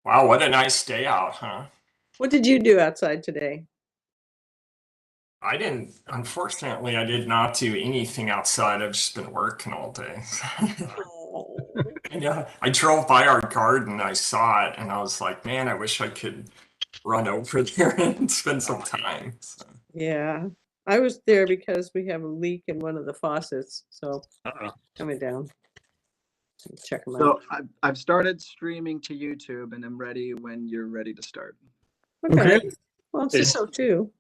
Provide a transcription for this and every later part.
Wow, what a nice day out, huh? What did you do outside today? Unfortunately, I did not do anything outside. I've just been working all day. Oh, Yeah, I drove by our garden, I saw it, and I was like, man, I wish I could run over there and spend some time. So, yeah. I was there because we have a leak in one of the faucets, so Uh-oh. coming down. Check them So out. I've started streaming to YouTube and I'm ready when you're ready to start. Okay. Okay. Well, it's just so too.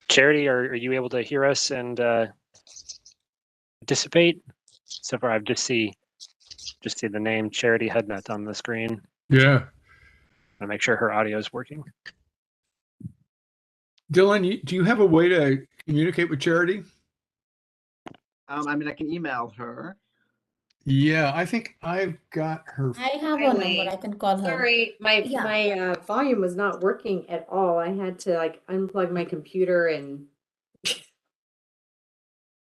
Charity, are you able to hear us and participate? So far, I've just see the name Charity Headnet on the screen. Yeah. I make sure her audio is working. Dylan, do you have a way to communicate with Charity? I mean, I can email her. Yeah, I think I've got her. I have Hi, a Linn. number. I can call her. Sorry, my volume was not working at all. I had to like unplug my computer and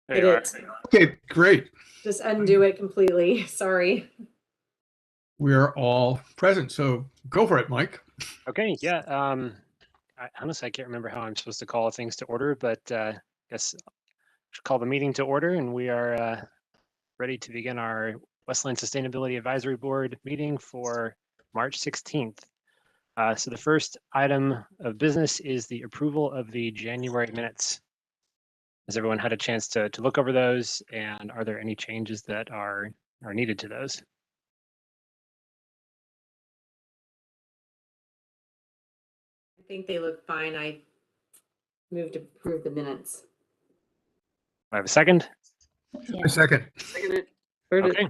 There hit you are. it. Okay, great. Just undo it completely. Sorry. We are all present, so go for it, Mike. Okay, yeah. Honestly, I can't remember how I'm supposed to call things to order, but I guess I should call the meeting to order, and we are ready to begin our Westland Sustainability Advisory Board meeting for March 16th. So the first item of business is the approval of the January minutes. Has everyone had a chance to look over those, and are there any changes that are needed to those? I think they look fine. I moved to approve the minutes. I have a second. Yeah. A second. Okay.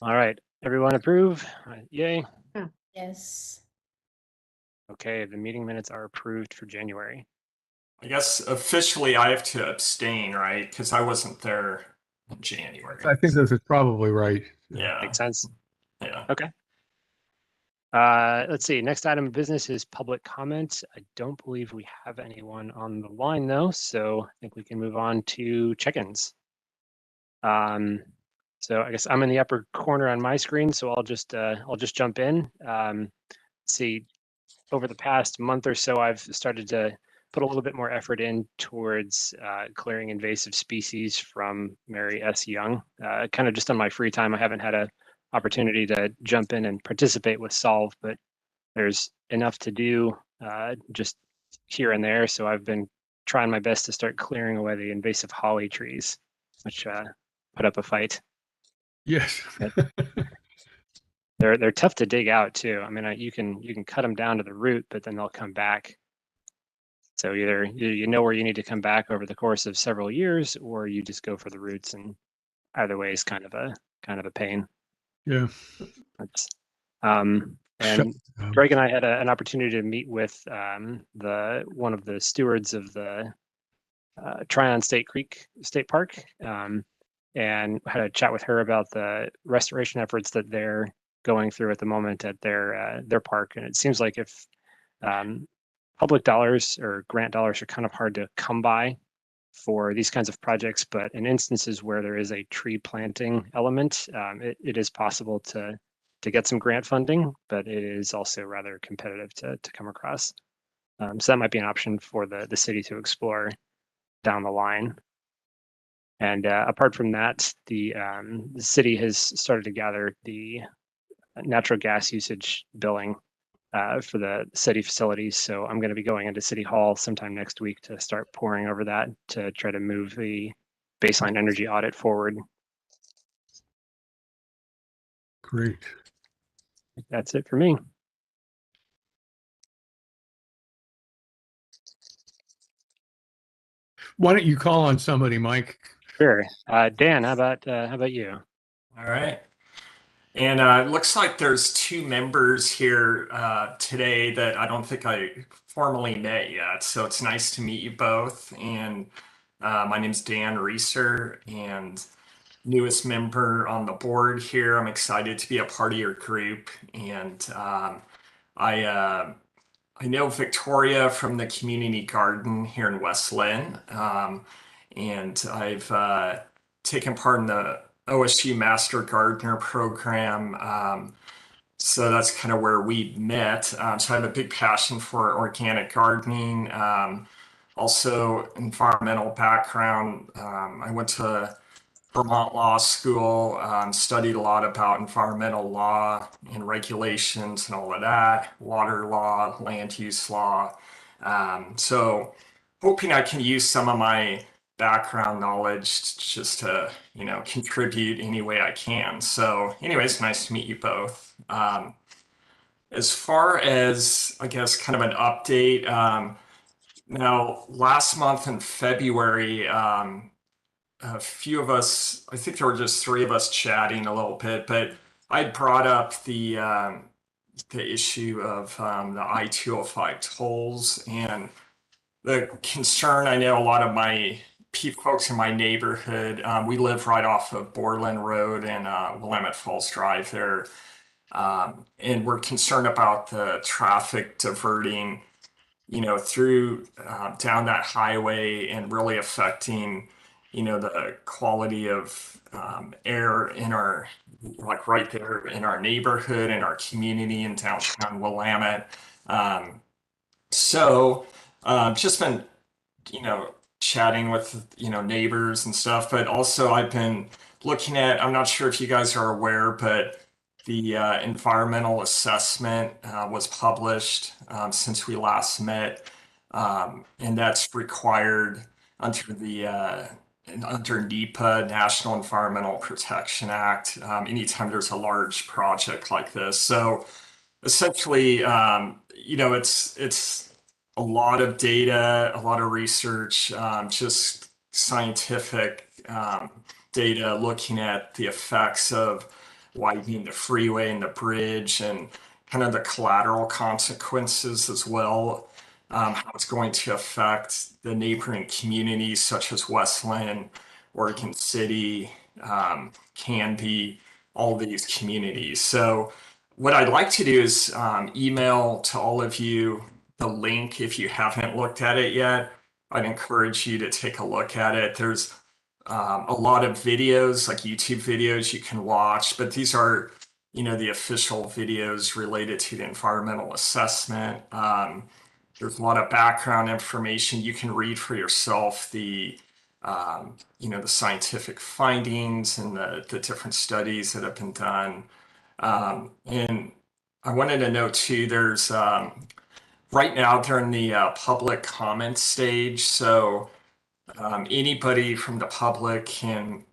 All right. Everyone approve? Yay. Yes. Okay. The meeting minutes are approved for January. I guess officially I have to abstain, right? Because I wasn't there in January. I think this is probably right. Yeah. Makes sense. Yeah. Okay. Let's see. Next item of business is public comment. I don't believe we have anyone on the line though, so I think we can move on to check-ins. So I guess I'm in the upper corner on my screen, so I'll just jump in. Let's see, over the past month or so, I've started to put a little bit more effort in towards clearing invasive species from Mary S. Young. Kind of just on my free time, I haven't had a opportunity to jump in and participate with Solve, but there's enough to do just here and there. So I've been trying my best to start clearing away the invasive holly trees, which put up a fight. Yes. They're tough to dig out too. I mean, you can cut them down to the root, but then they'll come back. So either you know where you need to come back over the course of several years, or you just go for the roots, and either way is kind of a pain. Yeah. And Greg and I had an opportunity to meet with one of the stewards of the Tryon State Creek State Park, and had a chat with her about the restoration efforts that they're going through at the moment at their park. And it seems like if public dollars or grant dollars are kind of hard to come by for these kinds of projects, but in instances where there is a tree planting element, it is possible to get some grant funding, but it is also rather competitive to come across. So that might be an option for the city to explore down the line. And apart from that, the city has started to gather the natural gas usage billing for the city facilities. So I'm going to be going into City Hall sometime next week to start poring over that to try to move the baseline energy audit forward. Great. That's it for me. Why don't you call on somebody, Mike? Sure. Dan, how about you? All right. And it looks like there's two members here today that I don't think I formally met yet. So it's nice to meet you both. And my name's Dan Reeser, and newest member on the board here. I'm excited to be a part of your group. And I know Victoria from the community garden here in West Linn. And I've taken part in the OSU Master Gardener program So that's kind of where we met. So I have a big passion for organic gardening. Also, environmental background. I went to Vermont Law School, studied a lot about environmental law and regulations and all of that, water law, land use law. So hoping I can use some of my background knowledge just to, contribute any way I can. So anyways, nice to meet you both. As far as, I guess, kind of an update, now last month in February, a few of us, I think there were just three of us chatting a little bit, but I brought up the issue of the I-205 tolls and the concern. I know a lot of my folks in my neighborhood, we live right off of Borland Road and Willamette Falls Drive there. And we're concerned about the traffic diverting, through down that highway and really affecting, the quality of air in our, like right there in our neighborhood and our community in downtown Willamette. Um, just been, chatting with, neighbors and stuff, but also I've been looking at, I'm not sure if you guys are aware, but the environmental assessment was published since we last met, and that's required under the under NEPA, National Environmental Protection Act, anytime there's a large project like this. So essentially, it's a lot of data, a lot of research, just scientific data looking at the effects of widening the freeway and the bridge and kind of the collateral consequences as well, how it's going to affect the neighboring communities such as West Linn, Oregon City, Canby, all these communities. So what I'd like to do is email to all of you the link if you haven't looked at it yet. I'd encourage you to take a look at it. There's a lot of videos, like YouTube videos you can watch, but these are, the official videos related to the environmental assessment. There's a lot of background information you can read for yourself, the scientific findings and the different studies that have been done. And I wanted to note too, there's right now they're in the public comment stage. So anybody from the public can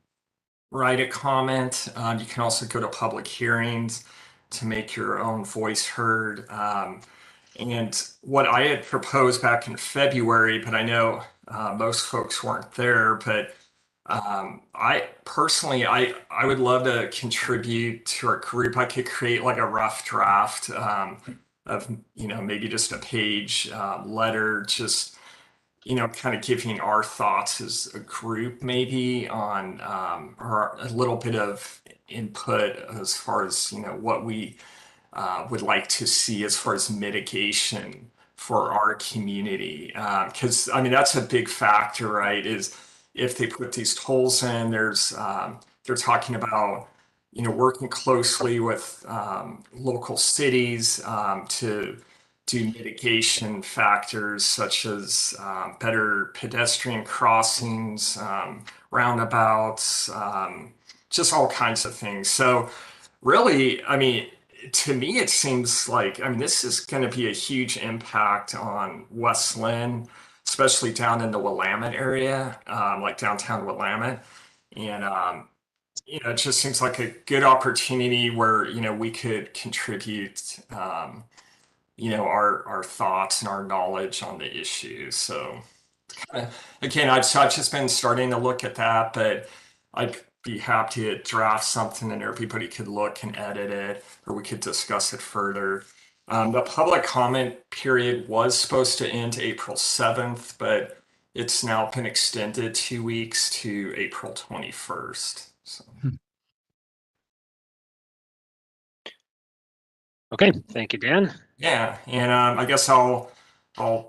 write a comment. You can also go to public hearings to make your own voice heard. And what I had proposed back in February, but I know most folks weren't there, but I personally, I would love to contribute to our group. I could create like a rough draft of, maybe just a page letter, just, kind of giving our thoughts as a group maybe on, or a little bit of input as far as, what we would like to see as far as mitigation for our community. Because I mean, that's a big factor, right? Is if they put these tolls in, they're talking about, working closely with local cities to do mitigation factors such as better pedestrian crossings, roundabouts, just all kinds of things. So really, I mean, to me, it seems like, I mean, this is going to be a huge impact on West Linn, especially down in the Willamette area, like downtown Willamette. And, it just seems like a good opportunity where, we could contribute, our thoughts and our knowledge on the issue. So, again, I've just been starting to look at that, but I'd be happy to draft something and everybody could look and edit it, or we could discuss it further. The public comment period was supposed to end April 7th, but it's now been extended 2 weeks to April 21st. So. Okay, thank you, Dan. Yeah, and I guess I'll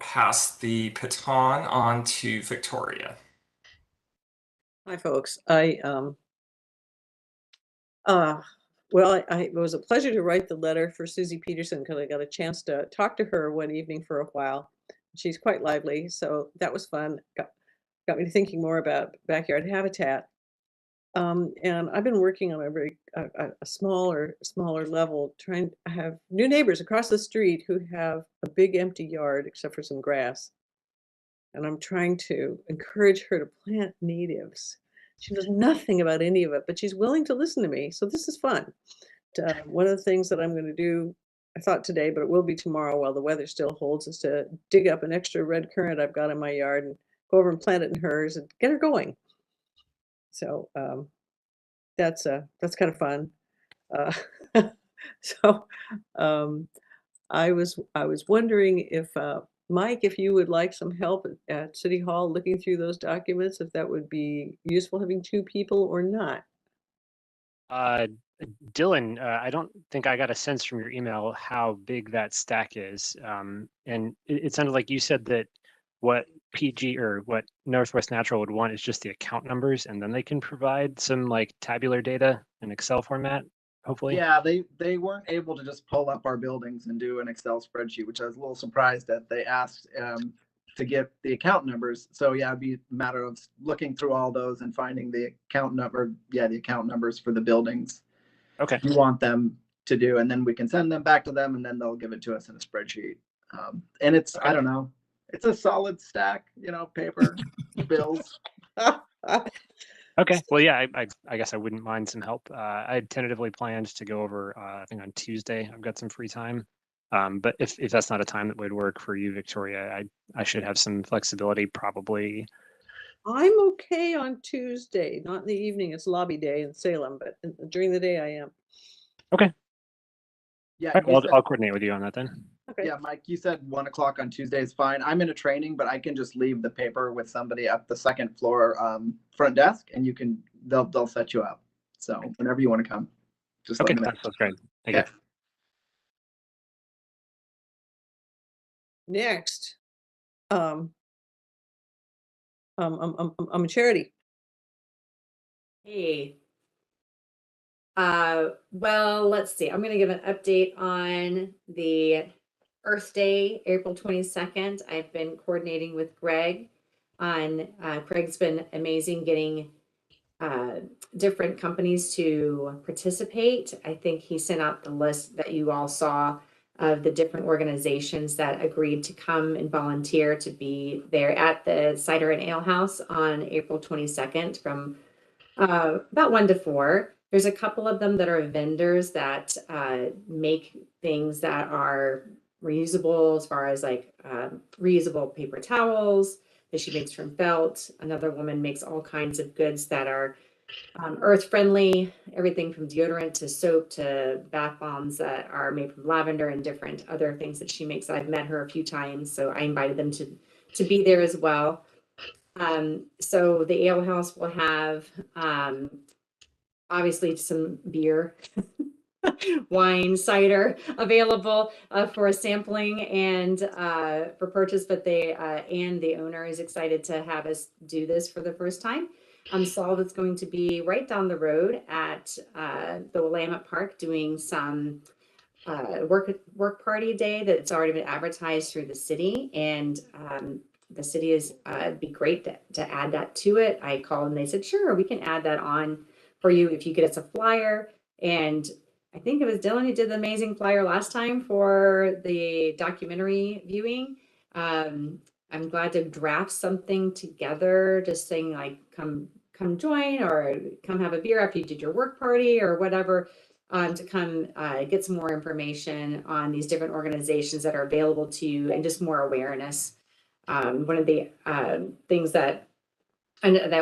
pass the baton on to Victoria. Hi, folks. I Well, it was a pleasure to write the letter for Susie Peterson because I got a chance to talk to her one evening for a while. She's quite lively, so that was fun. Got me thinking more about backyard habitat. And I've been working on a very a smaller level, trying to have new neighbors across the street who have a big empty yard except for some grass. And I'm trying to encourage her to plant natives. She knows nothing about any of it, but she's willing to listen to me. So this is fun. One of the things that I'm going to do, I thought today, but it will be tomorrow while the weather still holds, is to dig up an extra red currant I've got in my yard and go over and plant it in hers and get her going. So that's kind of fun. Uh, so I was wondering if Mike, if you would like some help at City Hall looking through those documents, if that would be useful having two people or not. Dylan, I don't think I got a sense from your email how big that stack is. And it sounded like you said that what PG or what Northwest Natural would want is just the account numbers, and then they can provide some like tabular data in Excel format, hopefully. Yeah, they weren't able to just pull up our buildings and do an Excel spreadsheet, which I was a little surprised at. They asked to get the account numbers. So yeah, it'd be a matter of looking through all those and finding the account number. Yeah, the account numbers for the buildings. Okay. You want them to do, and then we can send them back to them, and then they'll give it to us in a spreadsheet. And it's, I don't know, it's a solid stack, paper, bills. Okay. Well, yeah, I guess I wouldn't mind some help. I had tentatively planned to go over, I think on Tuesday. I've got some free time. But if that's not a time that would work for you, Victoria, I should have some flexibility probably. I'm okay on Tuesday, not in the evening. It's lobby day in Salem, but during the day I am. Okay. Yeah, Right, well, I'll coordinate with you on that then. Okay. yeah, Mike, you said 1 o'clock on Tuesday is fine. I'm in a training, but I can just leave the paper with somebody at the second floor front desk, and they'll set you up. So whenever you want to come, just Okay, let me know. that's great. Thank Okay. you. Next, I'm a charity. Hey. Well, let's see. I'm going to give an update on the Earth Day, April 22nd. I've been coordinating with Greg on, Greg's been amazing getting different companies to participate. I think he sent out the list that you all saw of the different organizations that agreed to come and volunteer to be there at the Cider and Ale House on April 22nd from about 1 to 4. There's a couple of them that are vendors that make things that are reusable, as far as like reusable paper towels that she makes from felt. Another woman makes all kinds of goods that are earth friendly, everything from deodorant to soap to bath bombs that are made from lavender and different other things that she makes. I've met her a few times, so I invited them to be there as well. So the ale house will have obviously some beer, wine, cider available for a sampling and for purchase, but they and the owner is excited to have us do this for the first time. Saul that's going to be right down the road at the Willamette Park doing some work party day that's already been advertised through the city, and the city is it'd be great to add that to it. I called and they said, sure, we can add that on for you if you get us a flyer. And I think it was Dylan who did the amazing flyer last time for the documentary viewing. I'm glad to draft something together, just saying like, come join or come have a beer after you did your work party or whatever, to come get some more information on these different organizations that are available to you and just more awareness. One of the things that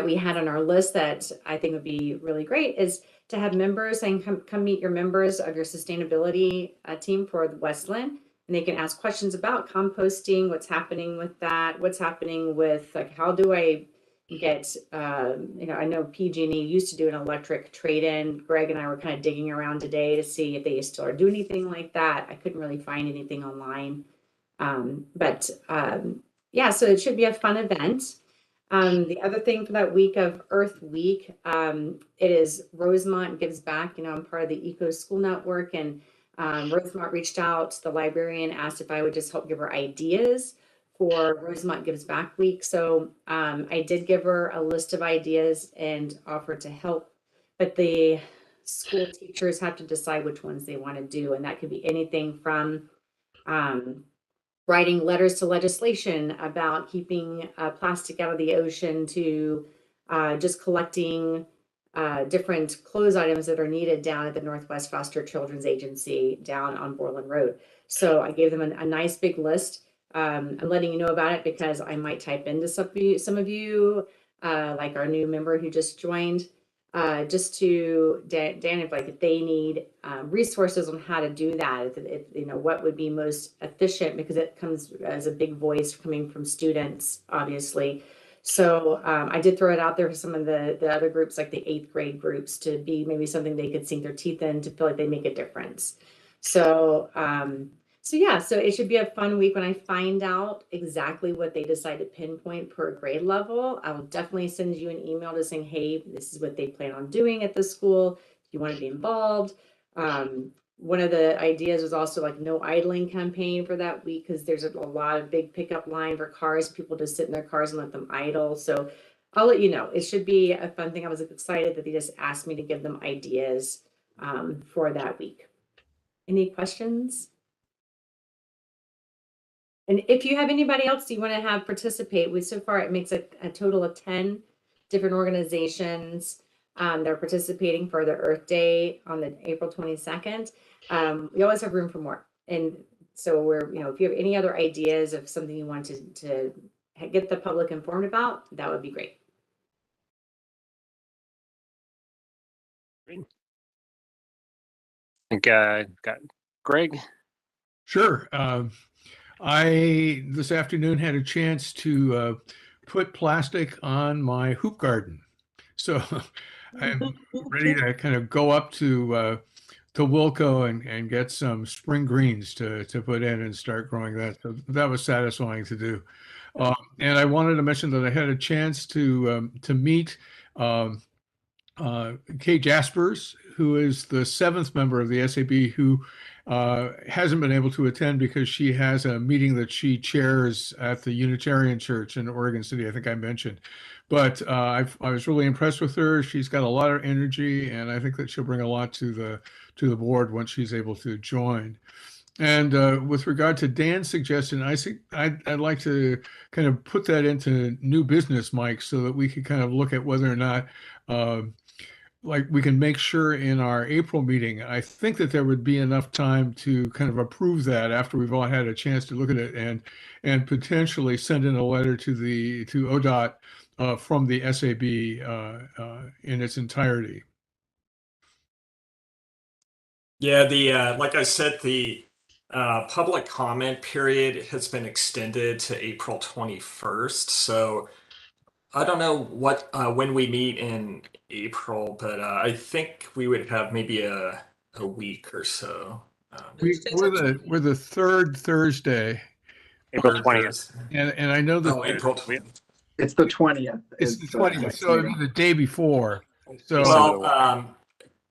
we had on our list that I think would be really great is to have members and come meet your members of your sustainability team for the Westland, and they can ask questions about composting, what's happening with that, what's happening with like how do I get I know PG&E used to do an electric trade-in. Greg and I were kind of digging around today to see if they still are doing anything like that. I couldn't really find anything online, but yeah, so it should be a fun event. The other thing for that week of Earth Week, it is Rosemont Gives Back. You know, I'm part of the Eco School Network, and Rosemont reached out to the librarian, asked if I would just help give her ideas for Rosemont Gives Back Week. So I did give her a list of ideas and offered to help, but the school teachers have to decide which ones they want to do, and that could be anything from writing letters to legislation about keeping plastic out of the ocean to just collecting different clothes items that are needed down at the Northwest Foster Children's Agency down on Borland Road. So I gave them a nice big list. I'm letting you know about it because I might type into some of you, like our new member who just joined, just to Dan, if they need resources on how to do that, if you know what would be most efficient, because it comes as a big voice coming from students, obviously. So I did throw it out there for some of the other groups, like the 8th grade groups, to be maybe something they could sink their teeth in to feel like they make a difference. So yeah, so it should be a fun week. When I find out exactly what they decide to pinpoint per grade level, I will definitely send you an email to saying, hey, this is what they plan on doing at the school. If you want to be involved. One of the ideas was also like no idling campaign for that week, because there's a lot of big pickup line for cars. People just sit in their cars and let them idle. So I'll let you know. It should be a fun thing. I was excited that they just asked me to give them ideas for that week. Any questions? And if you have anybody else you want to have participate, so far it makes a total of 10 different organizations that are participating for the Earth Day on the April 22nd. We always have room for more. And so if you have any other ideas of something you want to get the public informed about, that would be great. I think got Greg. Sure. I this afternoon had a chance to put plastic on my hoop garden, so I'm ready to kind of go up to Wilco and get some spring greens to put in and start growing that. So that was satisfying to do. And I wanted to mention that I had a chance to meet Kay Jaspers, who is the 7th member of the SAB, who hasn't been able to attend because she has a meeting that she chairs at the Unitarian Church in Oregon City, I think I mentioned. But I was really impressed with her. She's got a lot of energy, and I think that she'll bring a lot to the board once she's able to join. And with regard to Dan's suggestion, I'd like to kind of put that into new business, Mike, so that we could kind of look at whether or not like we can make sure in our April meeting. I think that there would be enough time to kind of approve that after we've all had a chance to look at it, and potentially send in a letter to ODOT from the SAB in its entirety. Yeah, like I said, the public comment period has been extended to April 21st. So I don't know when we meet in April, but I think we would have maybe a week or so. We're the third Thursday, April Third 20th. Thursday. and I know that Oh, April 20th. It's the 20th. it's the 20th, so it'd be the day before. So Well,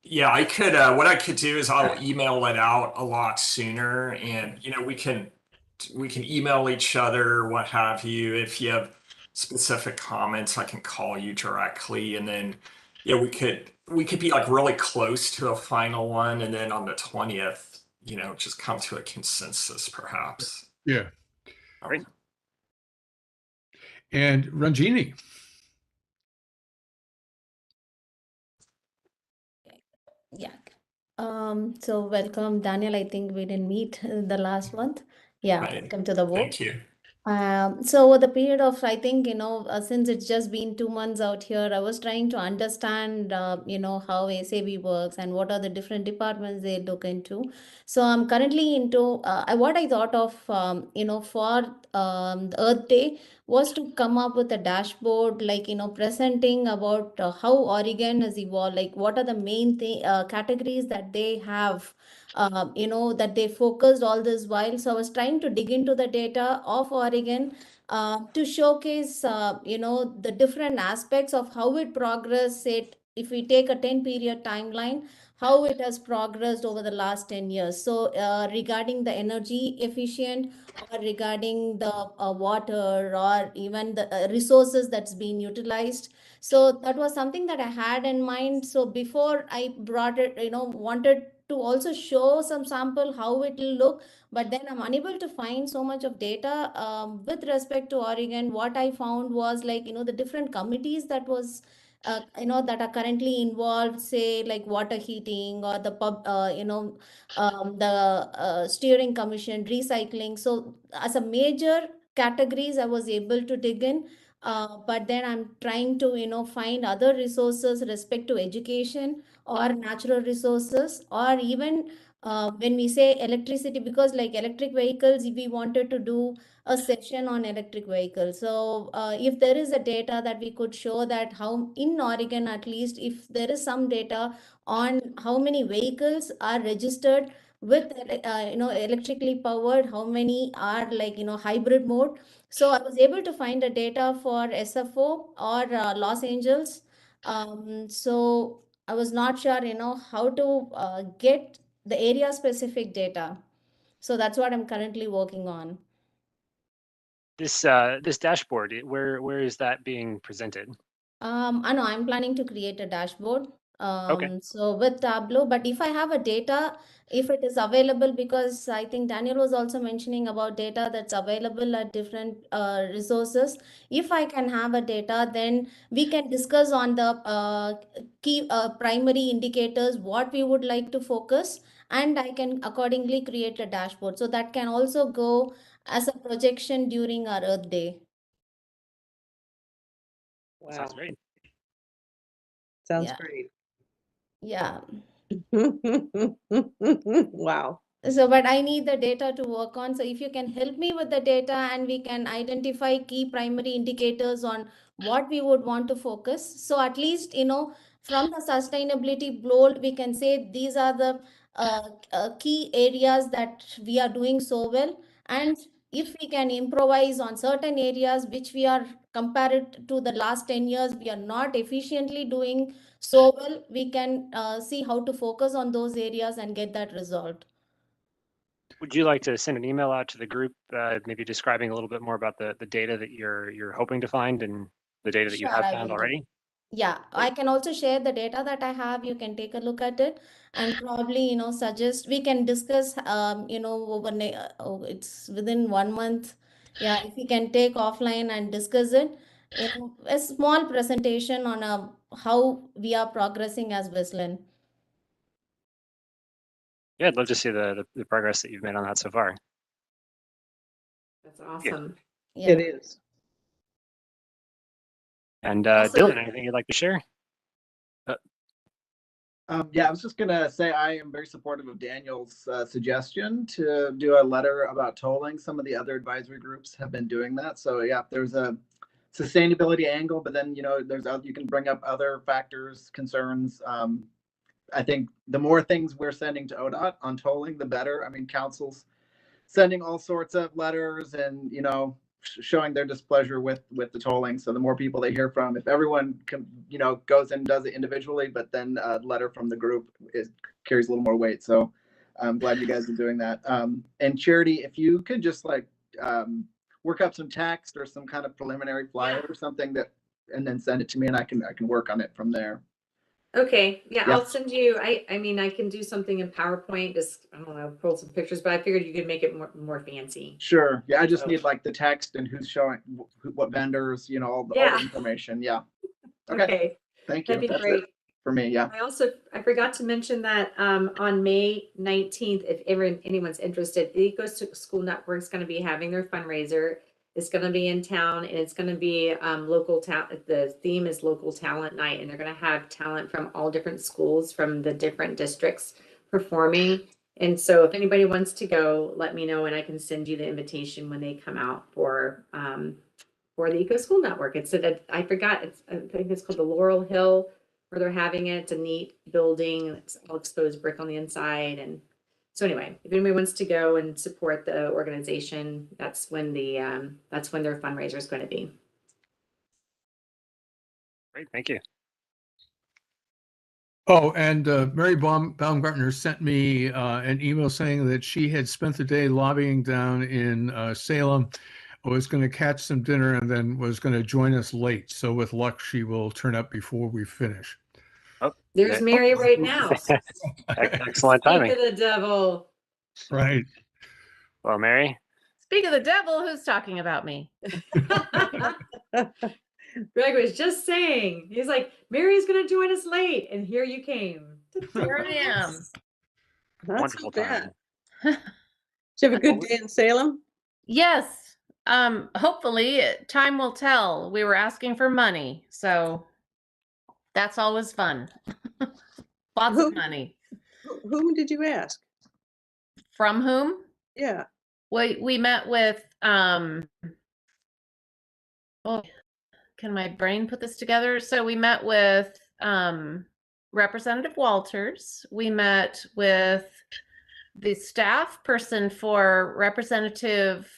yeah, I could. What I could do is I'll email it out a lot sooner, and we can email each other, what have you. If you have specific comments, I can call you directly, and then we could be like really close to a final one, and then on the 20th, just come to a consensus, perhaps. yeah. Great. And Ranjini. Yeah. So welcome, Daniel. I think we didn't meet the last month. Yeah, Right. welcome to the board. Thank you. So over the period of, I think, since it's just been 2 months out here, I was trying to understand, how SAB works and what are the different departments they look into. So I'm currently into, what I thought of, for the Earth Day was to come up with a dashboard, like, presenting about how Oregon has evolved, like what are the main categories that they have that they focused all this while. So I was trying to dig into the data of Oregon to showcase, the different aspects of how it progressed. It, if we take a 10-period timeline, how it has progressed over the last 10 years. So regarding the energy efficient, or regarding the water, or even the resources that's been utilized. So that was something that I had in mind. So before I brought it, wanted to also show some sample how it will look, but then I'm unable to find so much of data with respect to Oregon. What I found was, like, the different committees that was that are currently involved, say like water heating, or the the steering commission, recycling. So as a major categories, I was able to dig in. But then I'm trying to, find other resources respect to education or natural resources, or even when we say electricity, because like electric vehicles, we wanted to do a session on electric vehicles. So if there is a data that we could show, that how in Oregon, at least, if there is some data on how many vehicles are registered with electrically powered, how many are like hybrid mode. So I was able to find the data for SFO or Los Angeles. So I was not sure how to get the area specific data. So that's what I'm currently working on. This dashboard, where is that being presented? I know I'm planning to create a dashboard. Okay. So with Tableau, but if I have a data, if it is available, because I think Daniel was also mentioning about data that's available at different resources. If I can have a data, then we can discuss on the key primary indicators, what we would like to focus, and I can accordingly create a dashboard. So that can also go as a projection during our Earth Day. That sounds Wow. great. Sounds Yeah. great. Yeah. Wow. So, but I need the data to work on. So if you can help me with the data, and we can identify key primary indicators on what we would want to focus. So at least, from the sustainability board, we can say these are the key areas that we are doing so well. And if we can improvise on certain areas which we are compared to the last 10 years, we are not efficiently doing so well, we can see how to focus on those areas and get that resolved. Would you like to send an email out to the group, maybe describing a little bit more about the data that you're hoping to find and the data that you Sure, have I found will do. already? Yeah, I Great. can also share the data that I have. You can take a look at it, and probably, suggest we can discuss, it's within 1 month. Yeah, if we can take offline and discuss it, a small presentation on how we are progressing as Westland. Yeah, I'd love to see the progress that you've made on that so far. That's awesome. Yeah. It is. And Also- Dylan, anything you'd like to share? Yeah, I was just gonna say I am very supportive of Daniel's suggestion to do a letter about tolling. Some of the other advisory groups have been doing that. So yeah, there's a sustainability angle, but then you can bring up other factors, concerns. I think the more things we're sending to ODOT on tolling, the better. I mean, council's sending all sorts of letters and showing their displeasure with the tolling. So the more people they hear from, if everyone goes and does it individually, but then a letter from the group carries a little more weight. So I'm glad you guys are doing that. And Charity, if you could just work up some text or some kind of preliminary flyer or something and then send it to me, and I can work on it from there. Okay, yeah, Yeah. I'll send you, I mean, I can do something in PowerPoint, just, I don't know, pull some pictures, but I figured you could make it more fancy. Sure. Yeah, I just So- need the text and who's showing what vendors, all the Yeah. information. Yeah. Okay. Okay, Thank you. that'd be That's great. it for me. Yeah. I forgot to mention that on May 19th, if anyone's interested, the Eco School Network is going to be having their fundraiser. It's going to be in town, and it's going to be local talent. The theme is local talent night, and they're going to have talent from all different schools from the different districts performing. And so if anybody wants to go, let me know, and I can send you the invitation when they come out for the Eco School Network. I think it's called the Laurel Hill, where they're having it. It's a neat building. It's all exposed brick on the inside, and So anyway, if anybody wants to go and support the organization, that's when their fundraiser is going to be. Great, thank you. Oh, and Mary Baumgartner sent me an email saying that she had spent the day lobbying down in Salem, was going to catch some dinner, and then was going to join us late. So with luck, she will turn up before we finish. Oh, There's yeah. Mary right now. Excellent Speak timing. of the devil. Right. Well, Mary, Speak of the devil, who's talking about me? Greg was just saying, he's like, Mary's going to join us late. And here you came. Here I am. Not wonderful so bad. timing. Did you have a good day in Salem? Yes. Hopefully time will tell. We were asking for money, so that's always fun. Lots Who- of money. Whom did you ask? From whom? Yeah. We met with oh, can my brain put this together? So we met with Representative Walters. We met with the staff person for Representative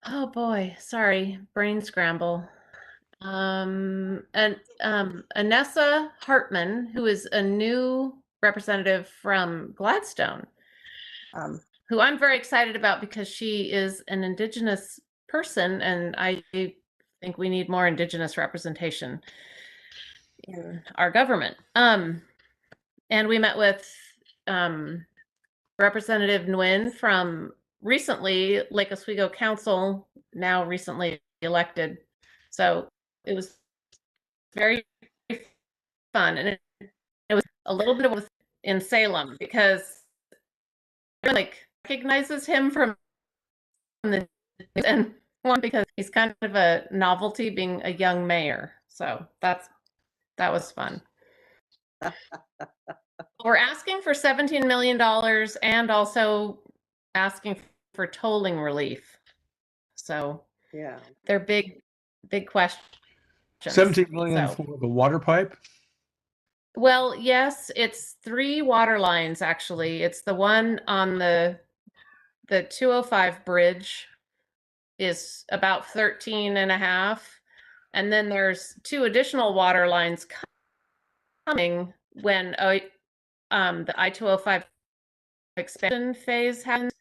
oh boy, sorry, brain scramble. And Anessa Hartman, who is a new representative from Gladstone, who I'm very excited about because she is an Indigenous person, and I think we need more Indigenous representation in our government. And we met with Representative Nguyen from recently Lake Oswego Council, now recently elected. So it was very fun, and it was a little bit of in Salem because like recognizes him from the and one because he's kind of a novelty being a young mayor. So that was fun. We're asking for $17 million and also asking for tolling relief. So Yeah. they're big questions. 17 million So, for the water pipe. well, yes, it's 3 water lines actually. It's the one on the 205 bridge is about 13 and a half. And then there's 2 additional water lines coming when the I-205 expansion phase happens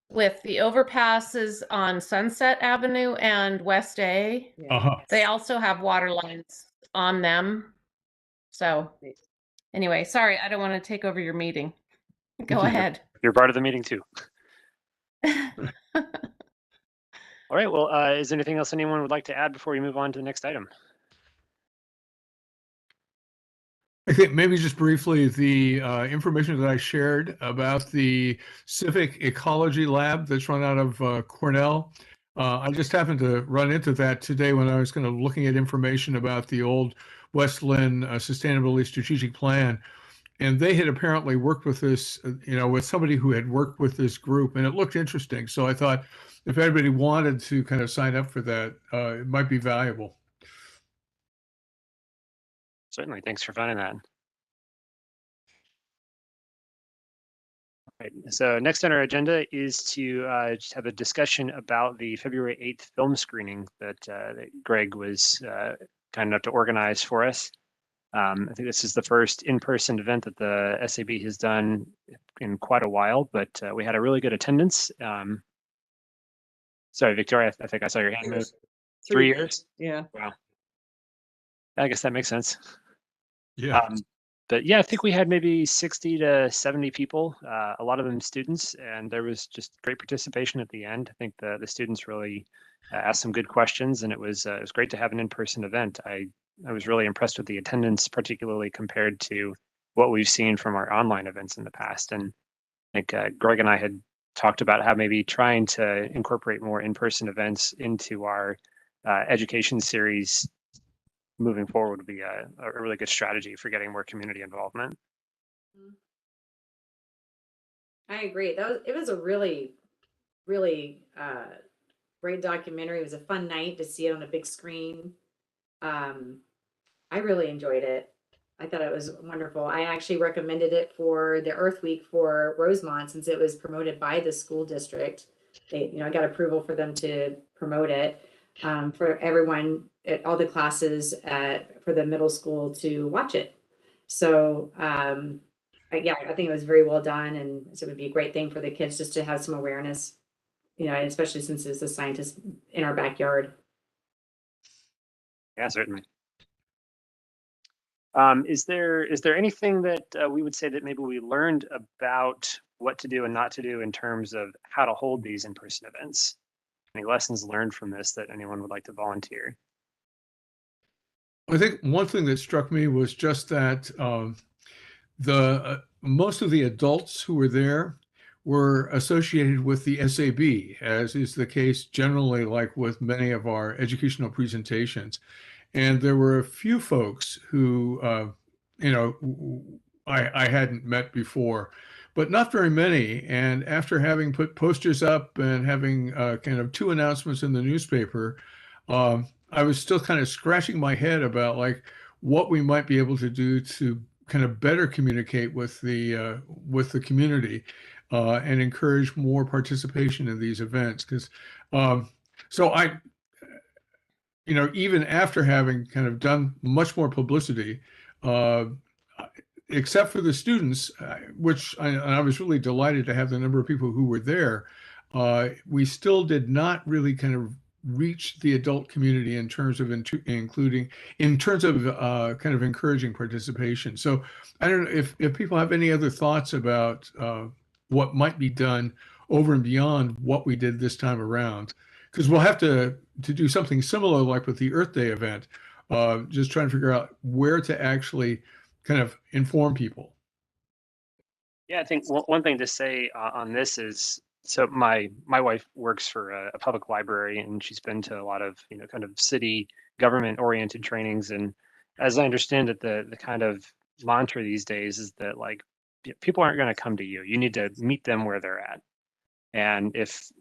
with the overpasses on Sunset Avenue and West A. Yeah. Uh-huh. They also have water lines on them. So anyway, sorry, I don't want to take over your meeting. Go ahead. You're part of the meeting too. All right, well, is there anything else anyone would like to add before we move on to the next item? I think maybe just briefly, the information that I shared about the Civic Ecology Lab that's run out of Cornell. I just happened to run into that today when I was kind of looking at information about the old West Linn Sustainability Strategic Plan. And they had apparently worked with this, with somebody who had worked with this group, and it looked interesting. So I thought if anybody wanted to kind of sign up for that, it might be valuable. Certainly, thanks for finding that. Right. So next on our agenda is to just have a discussion about the February 8th film screening that Greg was kind enough to organize for us. I think this is the first in-person event that the SAB has done in quite a while, but we had a really good attendance. Sorry, Victoria, I think I saw your hand move. 3 years? Yeah. Wow. I guess that makes sense. Yeah. But yeah, I think we had maybe 60 to 70 people, a lot of them students, and there was just great participation at the end. I think the students really asked some good questions, and it was great to have an in-person event. I was really impressed with the attendance, particularly compared to what we've seen from our online events in the past. And I think Greg and I had talked about how maybe trying to incorporate more in-person events into our education series moving forward would be a really good strategy for getting more community involvement. I agree. It was a really, really great documentary. It was a fun night to see it on a big screen. I really enjoyed it. I thought it was wonderful. I actually recommended it for the Earth Week for Rosemont since it was promoted by the school district. They, I got approval for them to promote it for everyone at all the classes for the middle school to watch it. So yeah, I think it was very well done, and so it would be a great thing for the kids just to have some awareness, especially since it's a scientist in our backyard. Yeah, certainly. Is there anything that we would say that maybe we learned about what to do and not to do in terms of how to hold these in-person events? Any lessons learned from this that anyone would like to volunteer? I think one thing that struck me was just that the most of the adults who were there were associated with the SAB, as is the case generally, like with many of our educational presentations. And there were a few folks who, I hadn't met before, but not very many. And after having put posters up and having kind of 2 announcements in the newspaper, I was still kind of scratching my head about like what we might be able to do to kind of better communicate with the community and encourage more participation in these events. Because so I, even after having kind of done much more publicity, uh, except for the students, which I was really delighted to have the number of people who were there, we still did not really kind of reach the adult community in terms of kind of encouraging participation. So I don't know if people have any other thoughts about what might be done over and beyond what we did this time around, because we'll have to do something similar like with the Earth Day event, just trying to figure out where to actually kind of inform people. Yeah, I think one thing to say on this is, so my wife works for a public library, and she's been to a lot of kind of city government oriented trainings. And as I understand it, the kind of mantra these days is that like people aren't going to come to you. You need to meet them where they're at. And if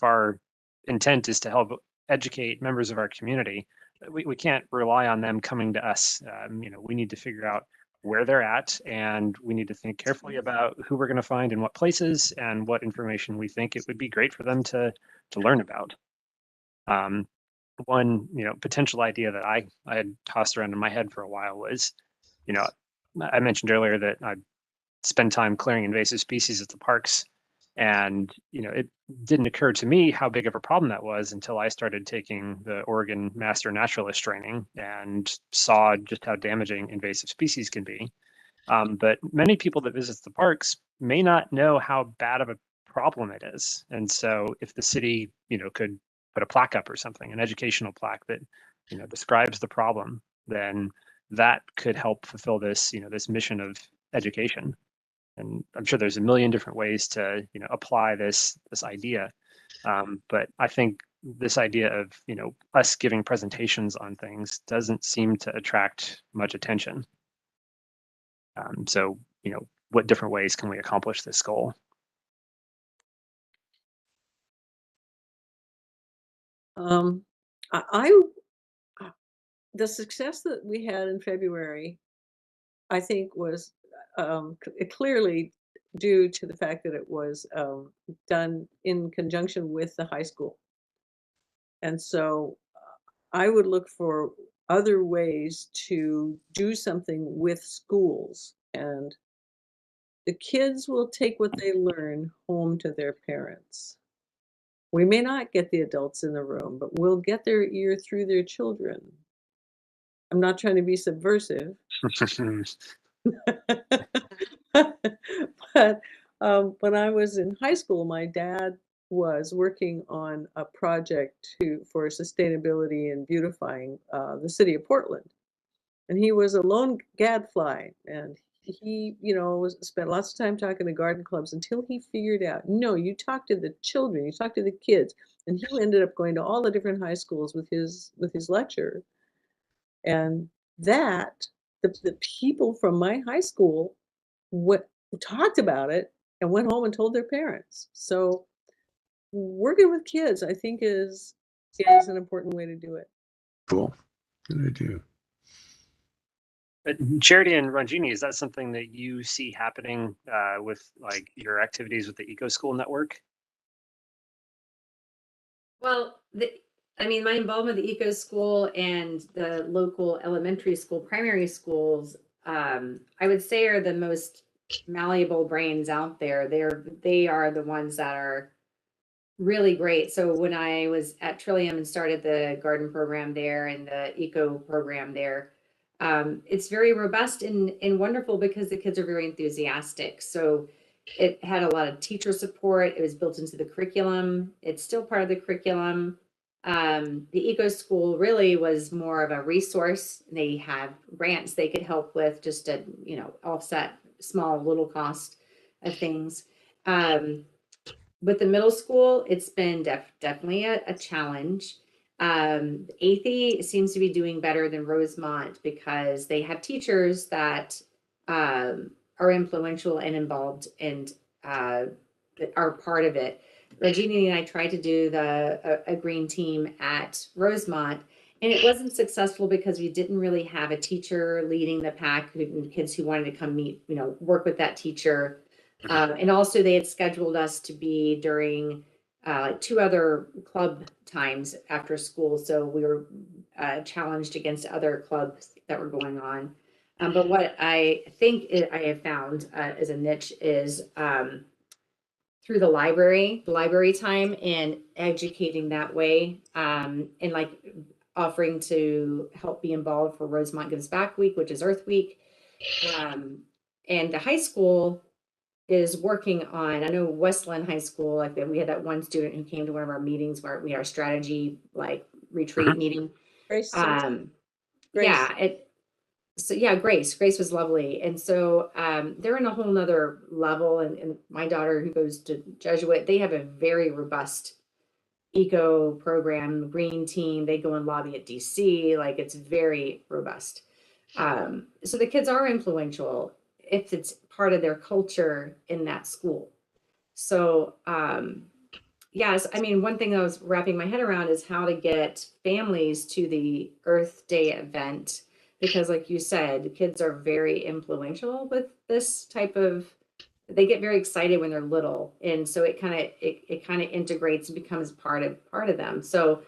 our intent is to help educate members of our community, we can't rely on them coming to us. We need to figure out where they're at, and we need to think carefully about who we're going to find in what places and what information we think it would be great for them to learn about. One potential idea that I had tossed around in my head for a while was, I mentioned earlier that I spend time clearing invasive species at the parks. And, it didn't occur to me how big of a problem that was until I started taking the Oregon Master Naturalist training and saw just how damaging invasive species can be. But many people that visit the parks may not know how bad of a problem it is. And so if the city, could put a plaque up or something, an educational plaque that, describes the problem, then that could help fulfill this, this mission of education. And I'm sure there's a million different ways to apply this idea, but I think this idea of us giving presentations on things doesn't seem to attract much attention. So what different ways can we accomplish this goal? I the success that we had in February, I think, was clearly due to the fact that it was done in conjunction with the high school. And so I would look for other ways to do something with schools, and the kids will take what they learn home to their parents. We may not get the adults in the room, but we'll get their ear through their children. I'm not trying to be subversive. But when I was in high school, my dad was working on a project for sustainability and beautifying the city of Portland. And he was a lone gadfly, and he, spent lots of time talking to garden clubs until he figured out, no, you talk to the children, you talk to the kids. And he ended up going to all the different high schools with his lecture. And that the people from my high school talked about it and went home and told their parents. So working with kids, I think, is an important way to do it. Cool. Good idea. Charity and Ranjini, is that something that you see happening with like your activities with the Eco School Network? Well, I mean, my involvement with the Eco School and the local elementary school, primary schools, I would say are the most malleable brains out there. They are the ones that are really great. So when I was at Trillium and started the garden program there and the eco program there, it's very robust and wonderful because the kids are very enthusiastic. So it had a lot of teacher support. It was built into the curriculum. It's still part of the curriculum. The eco school really was more of a resource. They have grants they could help with just to, offset small little cost of things. With the middle school, it's been definitely a challenge. Athey seems to be doing better than Rosemont because they have teachers that are influential and involved and that are part of it. Regina and I tried to do a green team at Rosemont, and it wasn't successful because we didn't really have a teacher leading the pack, kids who wanted to come meet, work with that teacher. And also they had scheduled us to be during 2 other club times after school. So we were challenged against other clubs that were going on. But what I think I have found as a niche is through the library time and educating that way, and like offering to help be involved for Rosemont Gives Back Week, which is Earth Week. And the high school is working on, I know Westland High School, like we had that one student who came to one of our meetings where we had our strategy retreat meeting. Grace. Grace was lovely. And so they're in a whole nother level. And my daughter who goes to Jesuit, they have a very robust eco program, green team. They go and lobby at DC, like it's very robust. So the kids are influential if it's part of their culture in that school. So yes, I mean, one thing I was wrapping my head around is how to get families to the Earth Day event, because like you said, the kids are very influential with this type of, they get very excited when they're little. And so it kind of integrates and becomes part of them. So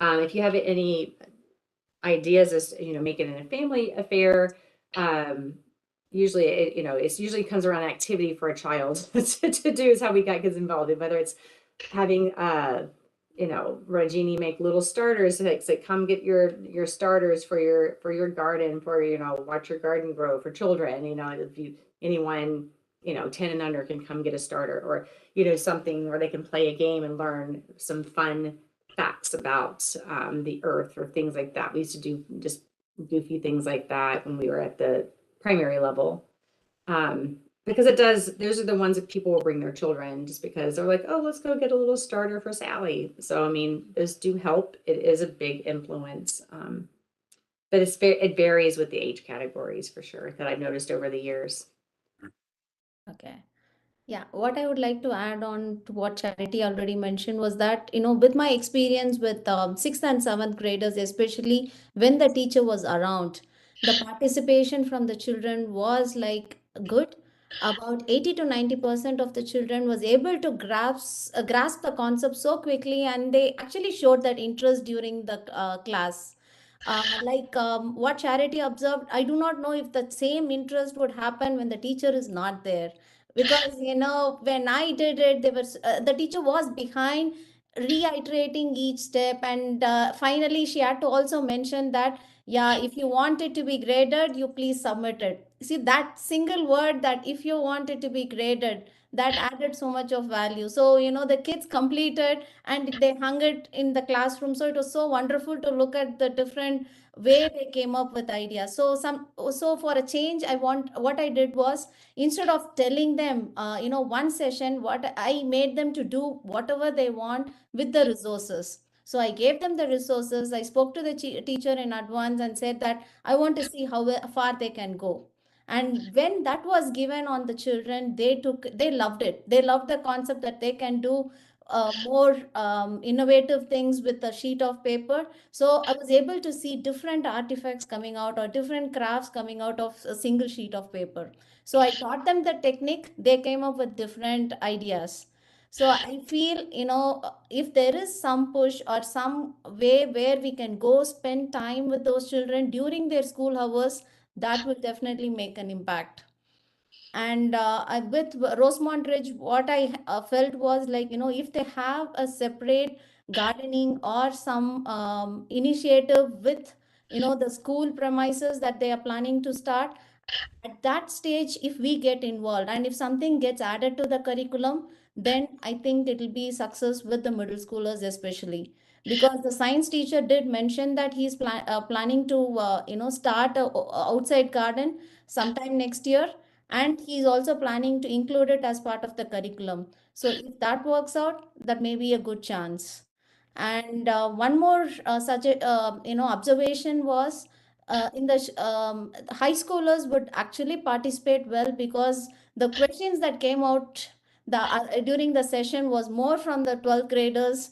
if you have any ideas as make it a family affair, usually it usually comes around activity for a child to do is how we got kids involved in, whether it's having Regini make little starters, like come get your starters for your garden, for watch your garden grow for children. If anyone 10 and under can come get a starter, or something where they can play a game and learn some fun facts about the earth or things like that. We used to do just goofy things like that when we were at the primary level, because those are the ones that people will bring their children just because they're like, oh, let's go get a little starter for Sally. So I mean, those do help. It is a big influence, but it varies with the age categories for sure that I've noticed over the years. Okay. Yeah, what I would like to add on to what Charity already mentioned was that, with my experience with 6th and 7th graders, especially when the teacher was around, the participation from the children was like good. About 80 to 90% of the children was able to grasp the concept so quickly, and they actually showed that interest during the class. What Charity observed, I do not know if the same interest would happen when the teacher is not there, because when I did it, the teacher was behind reiterating each step, and finally she had to also mention that, yeah, if you want it to be graded, you please submit it. See, that single word, that if you want it to be graded, that added so much of value. So the kids completed and they hung it in the classroom. So it was so wonderful to look at the different way they came up with ideas. So for a change, what I did was, instead of telling them one session, what I made them to do whatever they want with the resources. So I gave them the resources. I spoke to the teacher in advance and said that I want to see how far they can go. And when that was given on the children, they loved it. They loved the concept that they can do more innovative things with a sheet of paper. So I was able to see different artifacts coming out or different crafts coming out of a single sheet of paper. So I taught them the technique, they came up with different ideas. So I feel, if there is some push or some way where we can go spend time with those children during their school hours, that will definitely make an impact. And with Rosemont Ridge, what I felt was like, if they have a separate gardening or some initiative with, the school premises that they are planning to start, at that stage, if we get involved and if something gets added to the curriculum, then I think it will be success with the middle schoolers especially. Because the science teacher did mention that he's planning to, start a outside garden sometime next year, and he's also planning to include it as part of the curriculum. So if that works out, that may be a good chance. And one more such a observation was, in the high schoolers would actually participate well, because the questions that came out during the session was more from the 12th graders,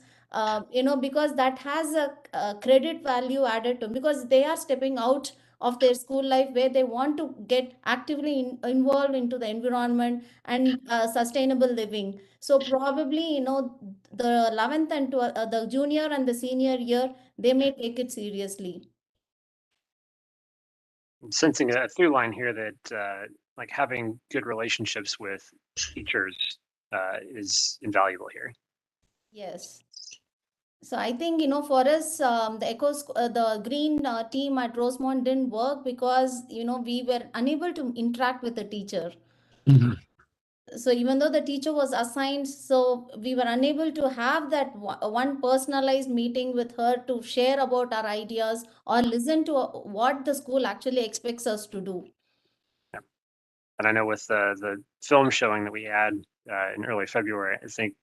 because that has a credit value added to, because they are stepping out of their school life where they want to get actively involved into the environment and sustainable living. So probably, the 11th and 12th, the junior and the senior year, they may take it seriously. Sensing a through line here that like having good relationships with teachers is invaluable here. Yes. So I think, for us, the green team at Rosemont didn't work because, we were unable to interact with the teacher. Mhm. So even though the teacher was assigned, so we were unable to have that one personalized meeting with her to share about our ideas or listen to what the school actually expects us to do. Yeah. And I know with the film showing that we had in early February, I think,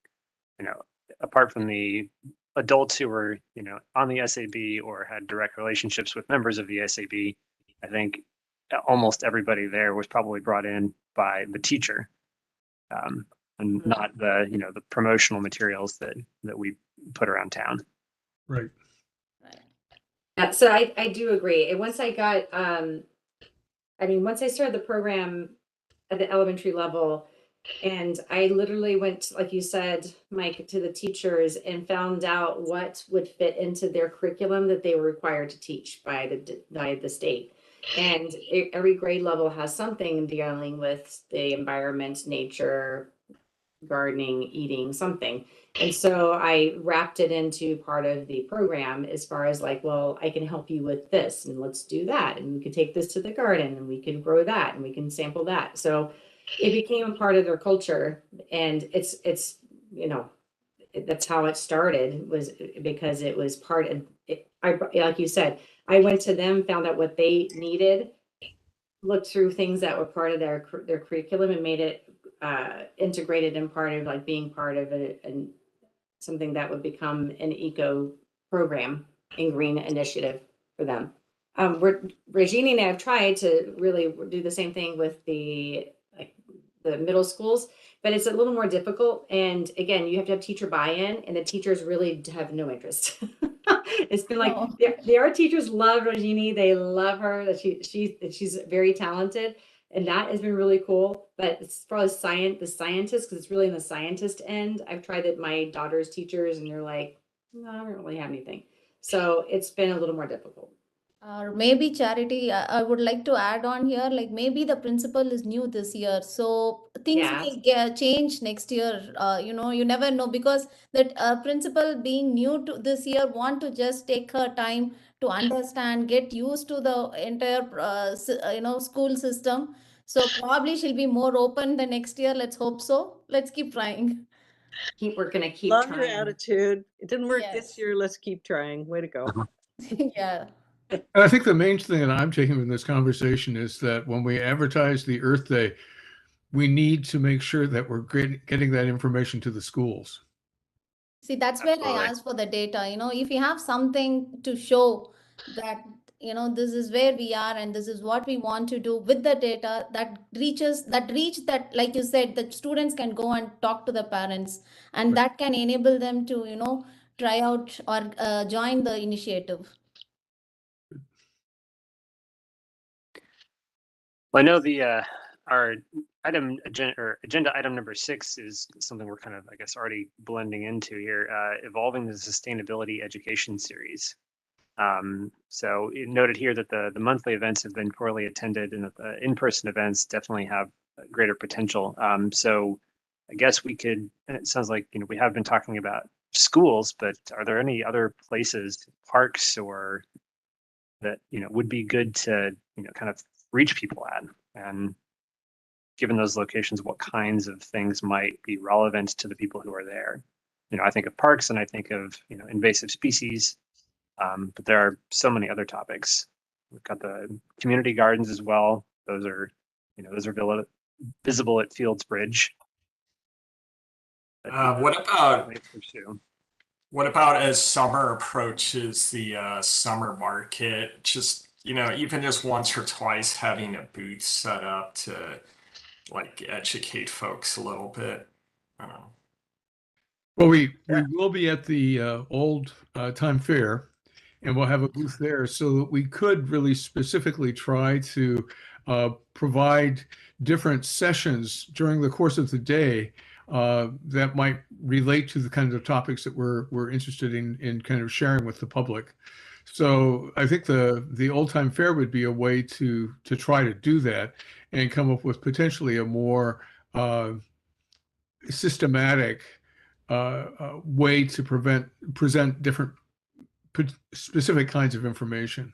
apart from the adults who were, on the SAB or had direct relationships with members of the SAB, I think almost everybody there was probably brought in by the teacher, and not the, the promotional materials that we put around town. Right. So I do agree. And once I got, once I started the program at the elementary level, and I literally went, like you said, Mike, to the teachers and found out what would fit into their curriculum that they were required to teach by the state. And every grade level has something dealing with the environment, nature, gardening, eating, something. And so I wrapped it into part of the program as far as like, well, I can help you with this and let's do that. And we could take this to the garden and we can grow that and we can sample that. So it became a part of their culture. And it's, that's how it started, was because it was part of it. Like you said, I went to them, found out what they needed, looked through things that were part of their curriculum and made it integrated in part of like being part of something that would become an eco program and green initiative for them. Regina and I have tried to really do the same thing with the middle schools, but it's a little more difficult. And again, you have to have teacher buy-in, and the teachers really have no interest. It's been like our teachers love Regina. They love her. That she's very talented, and that has been really cool. But it's probably the scientists, because it's really in the scientist end. I've tried it my daughter's teachers, and they're like, no, I don't really have anything. So it's been a little more difficult. Or maybe Charity, I would like to add on here, like maybe the principal is new this year, so things may change next year. You never know, because that principal being new to this year want to just take her time to understand, get used to the entire school system. So probably she'll be more open the next year. Let's hope so. Let's keep trying. We're gonna keep Love trying. your attitude. It didn't work Yes. this year. Let's keep trying. Way to go. Yeah. And I think the main thing that I'm taking from this conversation is that when we advertise the Earth Day, we need to make sure that we're getting that information to the schools. See, that's where I asked for the data. If you have something to show that you know, this is where we are and this is what we want to do with the data that like you said, the students can go and talk to the parents, and that can enable them to, you know, try out or join the initiative. Well, I know the our agenda item number 6 is something we're kind of, I guess, already blending into here, evolving the sustainability education series. So it noted here that the monthly events have been poorly attended and that the in-person events definitely have greater potential. So I guess we could, and it sounds like, you know, we have been talking about schools, but are there any other places, parks, or that, you know, would be good to, you know, kind of reach people at? And given those locations, what kinds of things might be relevant to the people who are there? You know, I think of parks and I think of, you know, invasive species, but there are so many other topics. We've got the community gardens as well. Those are, you know, those are visible at Fields Bridge. What about as summer approaches, the summer market? Just, you know, even just once or twice having a booth set up to like educate folks a little bit. I don't know. Well, we will be at the old time fair, and we'll have a booth there, so that we could really specifically try to provide different sessions during the course of the day that might relate to the kind of topics that we're interested in kind of sharing with the public. So I think the old time fair would be a way to try to do that and come up with potentially a more systematic way to present different specific kinds of information.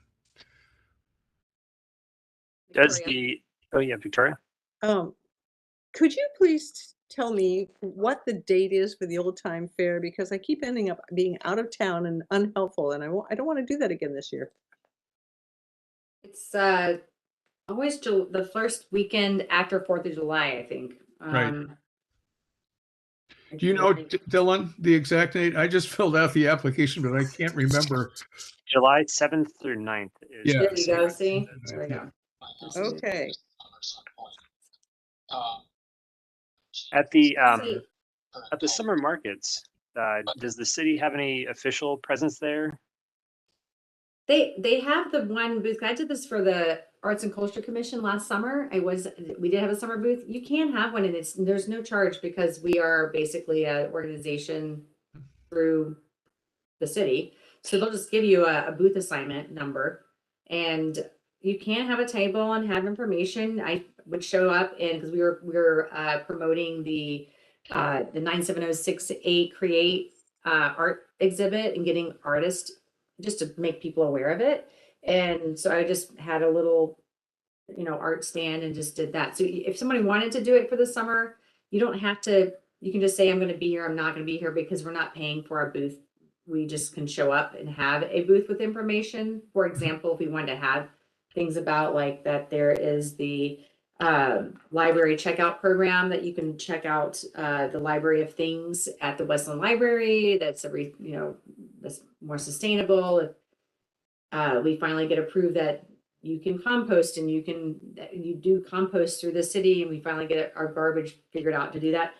Does the, oh yeah, Victoria? Could you please tell me what the date is for the old time fair? Because I keep ending up being out of town and unhelpful, and I don't want to do that again this year. It's always the first weekend after 4th of July, I think. Right. Do you know, Dylan, the exact date? I just filled out the application, but I can't remember. July 7th through 9th. Yeah. There you go, see? There we go. Okay. At the summer markets, does the city have any official presence there? They have the one booth. I did this for the Arts and Culture Commission last summer. We did have a summer booth. You can have one, and there's no charge because we are basically an organization through the city. So they'll just give you a booth assignment number, and you can have a table and have information. I would show up, and because we were promoting the 97068 Create art exhibit and getting artists just to make people aware of it. And so I just had a little, you know, art stand and just did that. So if somebody wanted to do it for the summer, you don't have to, you can just say, I'm going to be here, I'm not going to be here, because we're not paying for our booth. We just can show up and have a booth with information. For example, if we wanted to have things about like that, there is the library checkout program that you can check out the library of things at the Westland Library. That's that's more sustainable. If we finally get approved that you can compost and you do compost through the city, and we finally get our garbage figured out to do that,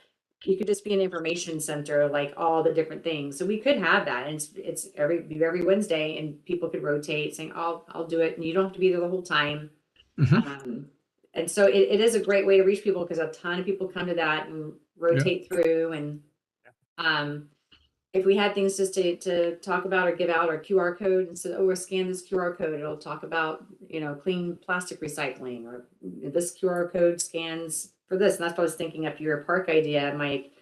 you could just be an information center, like all the different things. So we could have that, and it's every Wednesday, and people could rotate saying, I'll do it, and you don't have to be there the whole time. And so it is a great way to reach people, because a ton of people come to that and rotate through. And if we had things just to talk about or give out, our QR code, and so, we'll scan this QR code, it'll talk about, you know, clean plastic recycling, or this QR code scans for this. And that's what I was thinking after your park idea, Mike.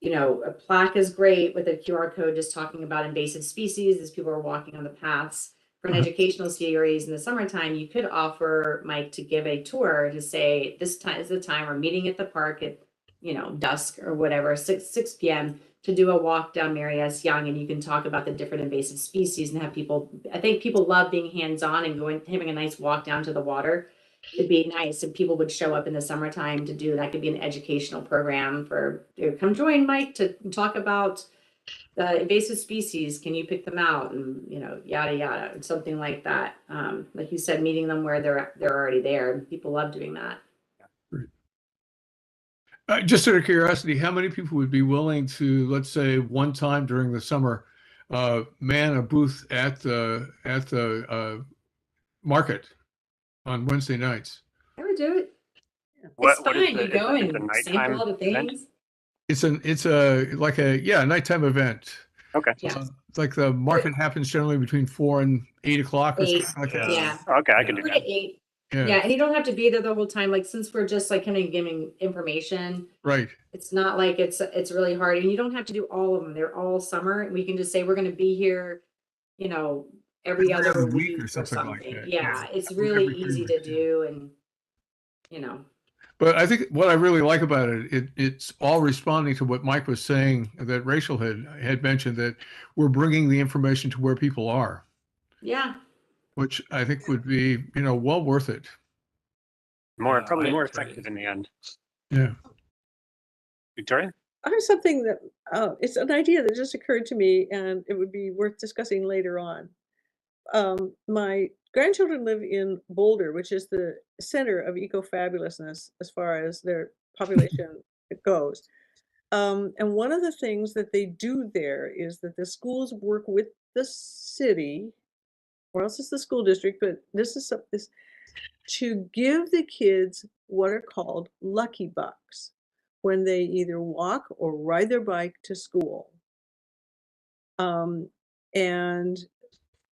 You know, a plaque is great with a QR code just talking about invasive species as people are walking on the paths. For an educational series in the summertime, you could offer, Mike, to give a tour to say, this time is the time we're meeting at the park at, you know, dusk or whatever, 6 p.m. to do a walk down Mary S. Young, and you can talk about the different invasive species and have people. I think people love being hands-on and having a nice walk down to the water. It'd be nice if people would show up in the summertime to do that. Could be an educational program for, come join Mike to talk about the invasive species, can you pick them out, and yada yada, and something like that. Like you said, meeting them where they're already there. People love doing that. Just out of curiosity, how many people would be willing to, let's say, one time during the summer, man a booth at the market on Wednesday nights? I would do it. What It's what is fine. the You go it's a and nighttime sample other event? things. It's a like a nighttime event. Okay. Yeah. It's like the market happens generally between 4 and 8 o'clock or 8, something like that. yeah. Okay, I can do 4 that. to 8. Yeah. Yeah, and you don't have to be there the whole time. Like, since we're just like kind of giving information, Right. it's not like it's really hard, and you don't have to do all of them. They're all summer. We can just say we're going to be here, every Every other other week week or or something like something. that. Yeah, it's Every really 3 easy to weeks, yeah. do, and But I think what I really like about it's all responding to what Mike was saying, that Rachel had mentioned, that we're bringing the information to where people are, yeah. which I think would be, well worth it. Probably I more agree. effective in the end. Yeah. Victoria? I have something that it's an idea that just occurred to me, and it would be worth discussing later on. My grandchildren live in Boulder, which is the center of eco-fabulousness as far as their population goes. And one of the things that they do there is that the schools work with the city, or else it's the school district, but this is this to give the kids what are called lucky bucks when they either walk or ride their bike to school. And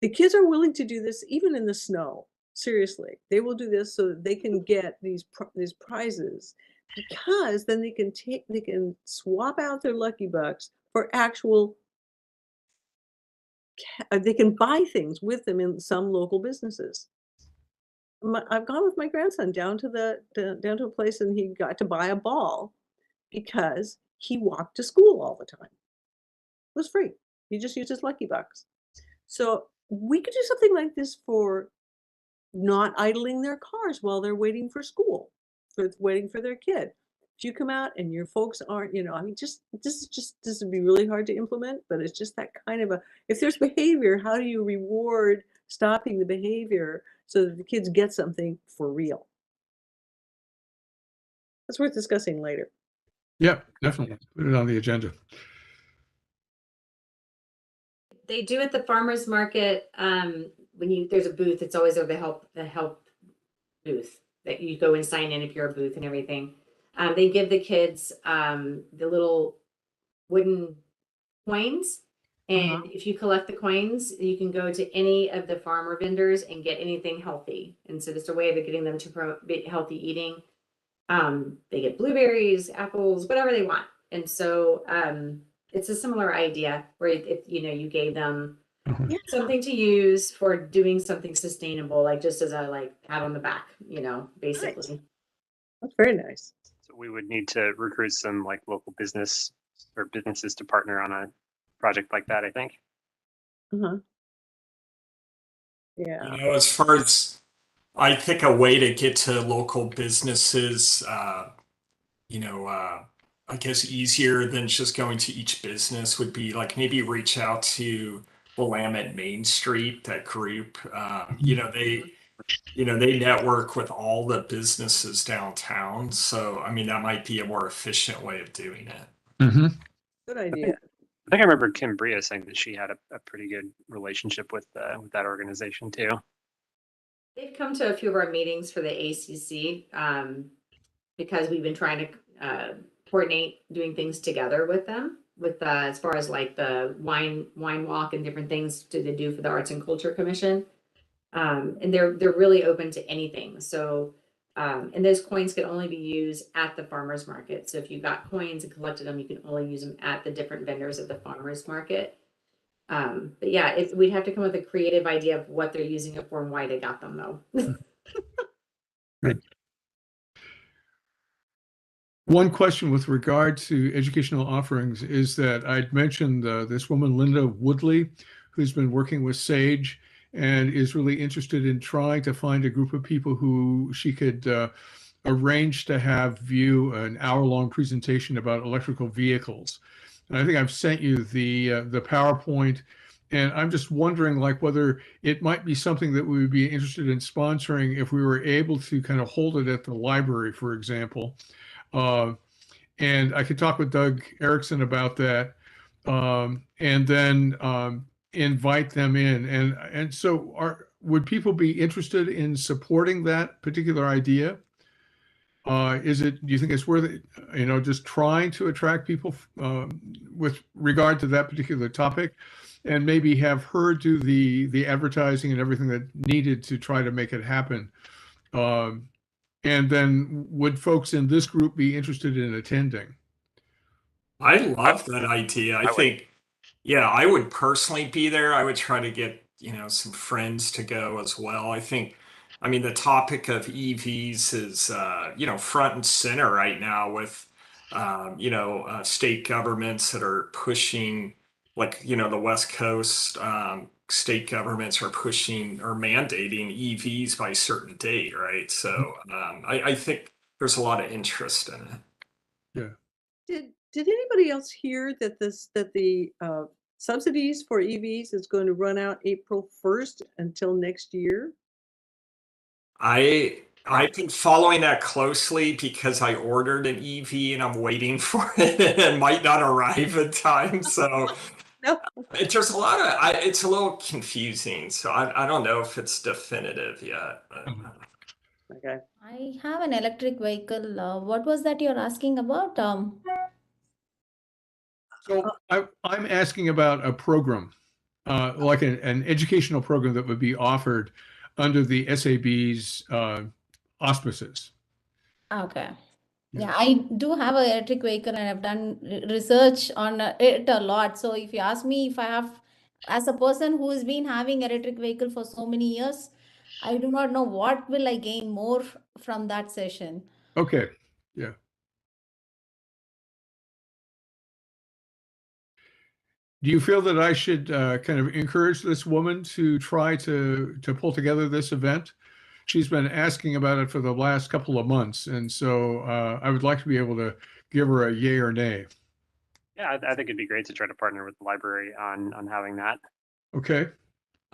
the kids are willing to do this even in the snow. Seriously, they will do this so that they can get these prizes, because then they can swap out their lucky bucks for actual. They can buy things with them in some local businesses. I've gone with my grandson down to a place, and he got to buy a ball because he walked to school all the time. It was free. He just used his lucky bucks. So we could do something like this for not idling their cars while they're waiting for school, waiting for their kid. If you come out and your folks aren't, this would be really hard to implement, but it's just that kind of if there's behavior, how do you reward stopping the behavior so that the kids get something for real? That's worth discussing later. Yeah, definitely. Put it on the agenda. They do at the farmers market. When there's a booth, it's always the help booth that you go and sign in if you're a booth and everything. They give the kids the little wooden coins, and if you collect the coins, you can go to any of the farmer vendors and get anything healthy. And so it's a way of getting them to promote healthy eating. They get blueberries, apples, whatever they want. And so it's a similar idea where if you gave them something to use for doing something sustainable, like just as a pat on the back, basically. Nice. That's very nice. So we would need to recruit some local businesses to partner on a project like that, I think. Yeah. As far as I think a way to get to local businesses, I guess easier than just going to each business would be maybe reach out to the Willamette Main Street, that group. They network with all the businesses downtown. So, I mean, that might be a more efficient way of doing it. Mm-hmm. Good idea. I think I remember Kim Bria saying that she had a pretty good relationship with that organization too. They've come to a few of our meetings for the ACC because we've been trying to coordinate doing things together with them, as far as the wine walk and different things to do for the Arts and Culture Commission. And they're really open to anything. So, and those coins can only be used at the farmers market. So if you got coins and collected them, you can only use them at the different vendors at the farmers market. But yeah, we'd have to come up with a creative idea of what they're using it for and why they got them, though. Right. One question with regard to educational offerings is that I'd mentioned this woman, Linda Woodley, who's been working with SAGE and is really interested in trying to find a group of people who she could arrange to have view an hour-long presentation about electrical vehicles. And I think I've sent you the PowerPoint, and I'm just wondering like whether it might be something that we would be interested in sponsoring if we were able to kind of hold it at the library, for example. And I could talk with Doug Erickson about that, and then invite them in. And so, would people be interested in supporting that particular idea? Do you think it's worth it, just trying to attract people with regard to that particular topic, and maybe have her do the advertising and everything that needed to try to make it happen? And then would folks in this group be interested in attending? I love that idea. I would. think, yeah, I would personally be there. I would try to get, some friends to go as well. I mean, the topic of EVs is, front and center right now with, state governments that are pushing, like, the West Coast, state governments are pushing or mandating EVs by a certain date, right? So I think there's a lot of interest in it. Yeah. Did anybody else hear that the subsidies for EVs is going to run out April 1st until next year? I've been following that closely because I ordered an EV and I'm waiting for it and it might not arrive in time. So No. there's a lot of it's a little confusing. So I don't know if it's definitive yet. But, Okay. I have an electric vehicle. What was that you're asking about? So I'm asking about a program, like an educational program that would be offered under the SAB's auspices. Okay. Yeah. Yeah, I do have an electric vehicle and I've done research on it a lot. So if you ask me if I have, as a person who has been having electric vehicle for so many years, I do not know what will I gain more from that session. Okay. Yeah. Do you feel that I should kind of encourage this woman to try to pull together this event? She's been asking about it for the last couple of months, and so I would like to be able to give her a yay or nay. Yeah, I think it'd be great to try to partner with the library on having that. Okay.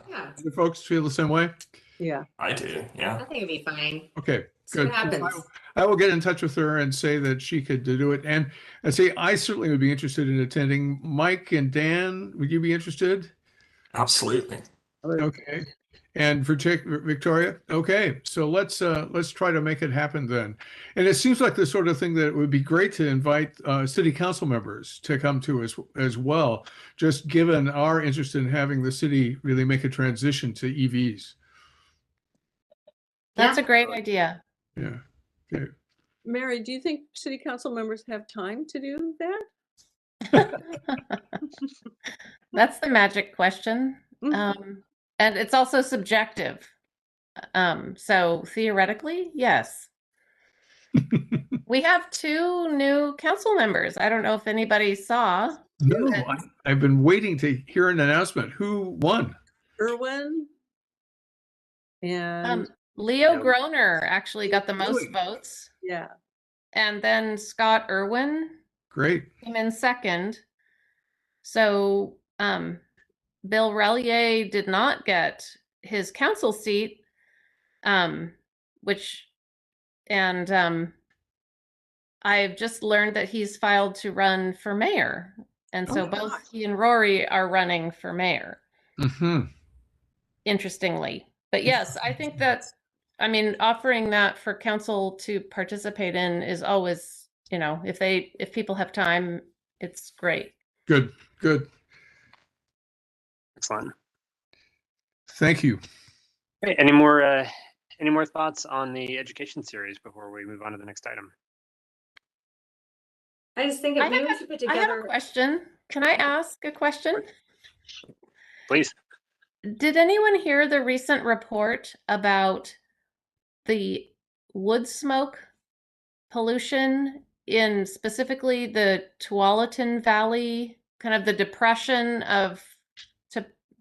Yeah, Do folks feel the same way? Yeah. I do. Yeah. I think it'd be fine. Okay, See what good. happens. I will get in touch with her and say that she could do it. And I say I certainly would be interested in attending. Mike and Dan, would you be interested? Absolutely. Okay. And for Victoria, okay. So let's try to make it happen then. And it seems like the sort of thing that it would be great to invite city council members to come to as well, just given our interest in having the city really make a transition to EVs. That's a great idea. Yeah. Okay. Mary, do you think city council members have time to do that? That's the magic question. Mhm. And it's also subjective. So theoretically, yes. We have 2 new council members. I don't know if anybody saw. No, I've been waiting to hear an announcement. Who won? Irwin and Leo No. Groner actually got the most Really? votes. yeah. And then Scott Irwin Great. came in second. So Bill Relier did not get his council seat, I've just learned that he's filed to run for mayor. And so both he and Rory are running for mayor, interestingly. But yes, I think that's, offering that for council to participate in is always, if people have time, it's great. Good. Excellent. Thank you. Okay, any more thoughts on the education series before we move on to the next item? I just think maybe we should put I have a together. question. Can I ask a question? Please. Did anyone hear the recent report about the wood smoke pollution in specifically the Tualatin Valley, kind of the depression of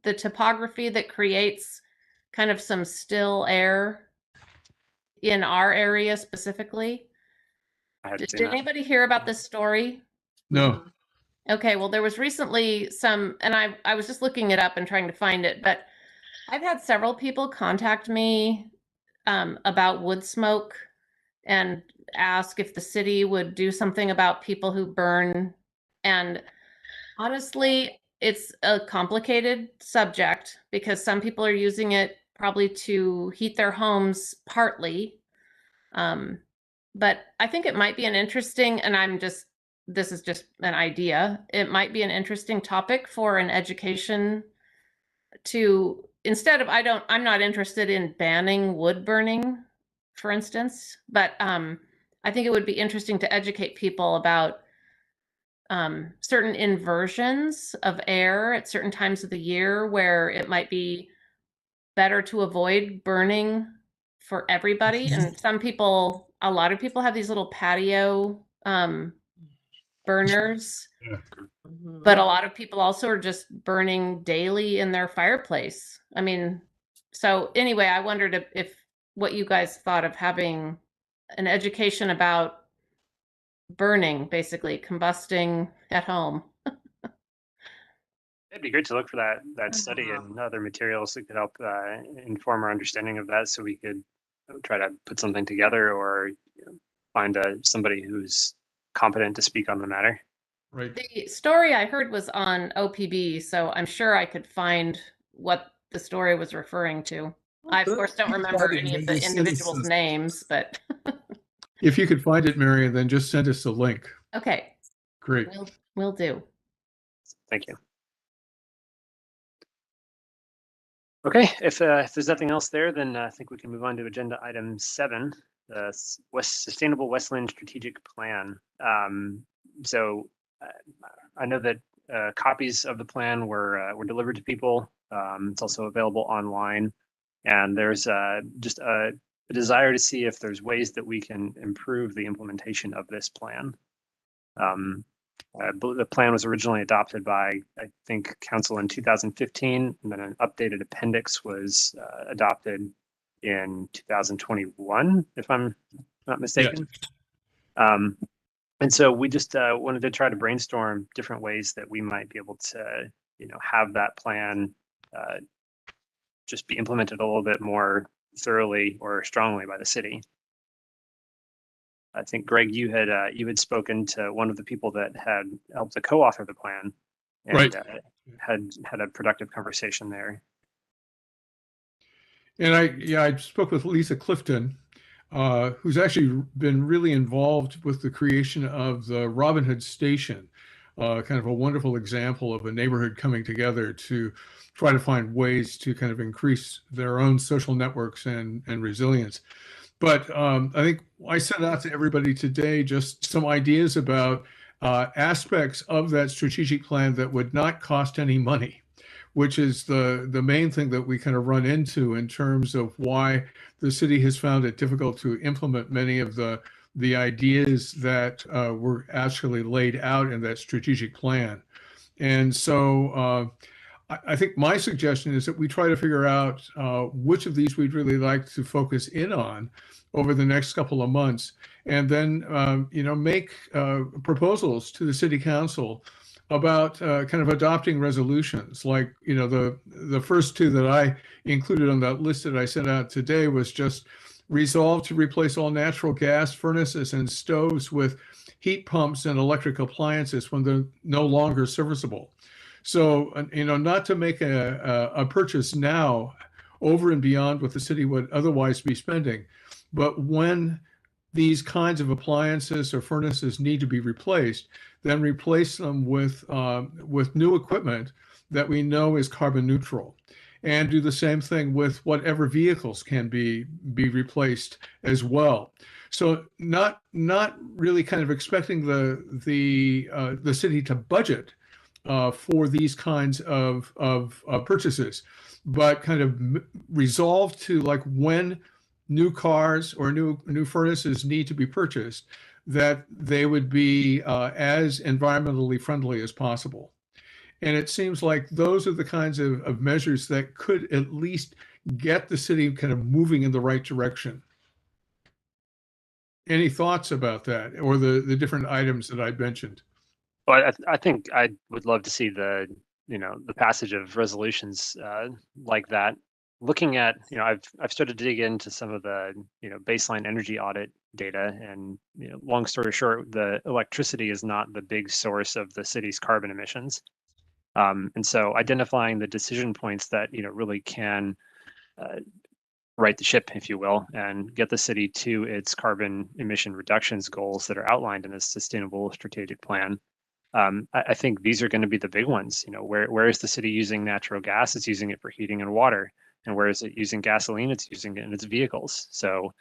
the topography that creates kind of some still air in our area specifically? I hadn't seen Did that. anybody hear about this story? No. Okay, well, there was recently some, and I was just looking it up and trying to find it, but I've had several people contact me about wood smoke and ask if the city would do something about people who burn. And honestly, it's a complicated subject because some people are using it probably to heat their homes partly. But I think it might be an interesting, and this is just an idea. It might be an interesting topic for an education to, instead of, I'm not interested in banning wood burning, for instance, but I think it would be interesting to educate people about certain inversions of air at certain times of the year where it might be better to avoid burning for everybody. And some people, a lot of people have these little patio burners, but a lot of people also are just burning daily in their fireplace. I mean, so anyway, I wondered if what you guys thought of having an education about burning, basically combusting at home. It'd be great to look for that study and other materials that could help inform our understanding of that, so we could try to put something together, or find somebody who's competent to speak on the matter. Right. The story I heard was on OPB, so I'm sure I could find what the story was referring to. I, of course, don't remember any of the individuals' names, but If you could find it, Marion, then just send us a link. okay, Great. we'll do. Thank you. Okay, if there's nothing else there, then I think we can move on to agenda item 7, the Sustainable Westland Strategic Plan. So I know that copies of the plan were delivered to people. It's also available online, and there's just a desire to see if there's ways that we can improve the implementation of this plan. The plan was originally adopted by, I think, council in 2015, and then an updated appendix was adopted in 2021, if I'm not mistaken. Yes. And so we just wanted to try to brainstorm different ways that we might be able to, have that plan just be implemented a little bit more thoroughly or strongly by the city. I think, Greg, you had spoken to one of the people that had helped to co-author the plan, and right. Had a productive conversation there. And I spoke with Lisa Clifton, who's actually been really involved with the creation of the Robin Hood Station, kind of a wonderful example of a neighborhood coming together to try to find ways to kind of increase their own social networks and resilience. But I think I sent out to everybody today just some ideas about aspects of that strategic plan that would not cost any money, which is the main thing that we kind of run into in terms of why the city has found it difficult to implement many of the ideas that were actually laid out in that strategic plan. And so I think my suggestion is that we try to figure out which of these we'd really like to focus in on over the next couple of months, and then make proposals to the city council about kind of adopting resolutions. Like, the first two that I included on that list that I sent out today was just resolve to replace all natural gas furnaces and stoves with heat pumps and electric appliances when they're no longer serviceable. So, not to make a purchase now over and beyond what the city would otherwise be spending, but when these kinds of appliances or furnaces need to be replaced, then replace them with new equipment that we know is carbon neutral, and do the same thing with whatever vehicles can be replaced as well. So not really kind of expecting the city to budget for these kinds of purchases, but kind of resolve to, like, when new cars or new furnaces need to be purchased, that they would be as environmentally friendly as possible. And it seems like those are the kinds of measures that could at least get the city kind of moving in the right direction. Any thoughts about that, or the different items that I mentioned? Well, I think I would love to see the passage of resolutions like that. Looking at, I've started to dig into some of the baseline energy audit data, and long story short, the electricity is not the big source of the city's carbon emissions. And so identifying the decision points that really can right the ship, if you will, and get the city to its carbon emission reductions goals that are outlined in this sustainable strategic plan. I think these are going to be the big ones. Where is the city using natural gas? It's using it for heating and water. And where is it using gasoline? It's using it in its vehicles. So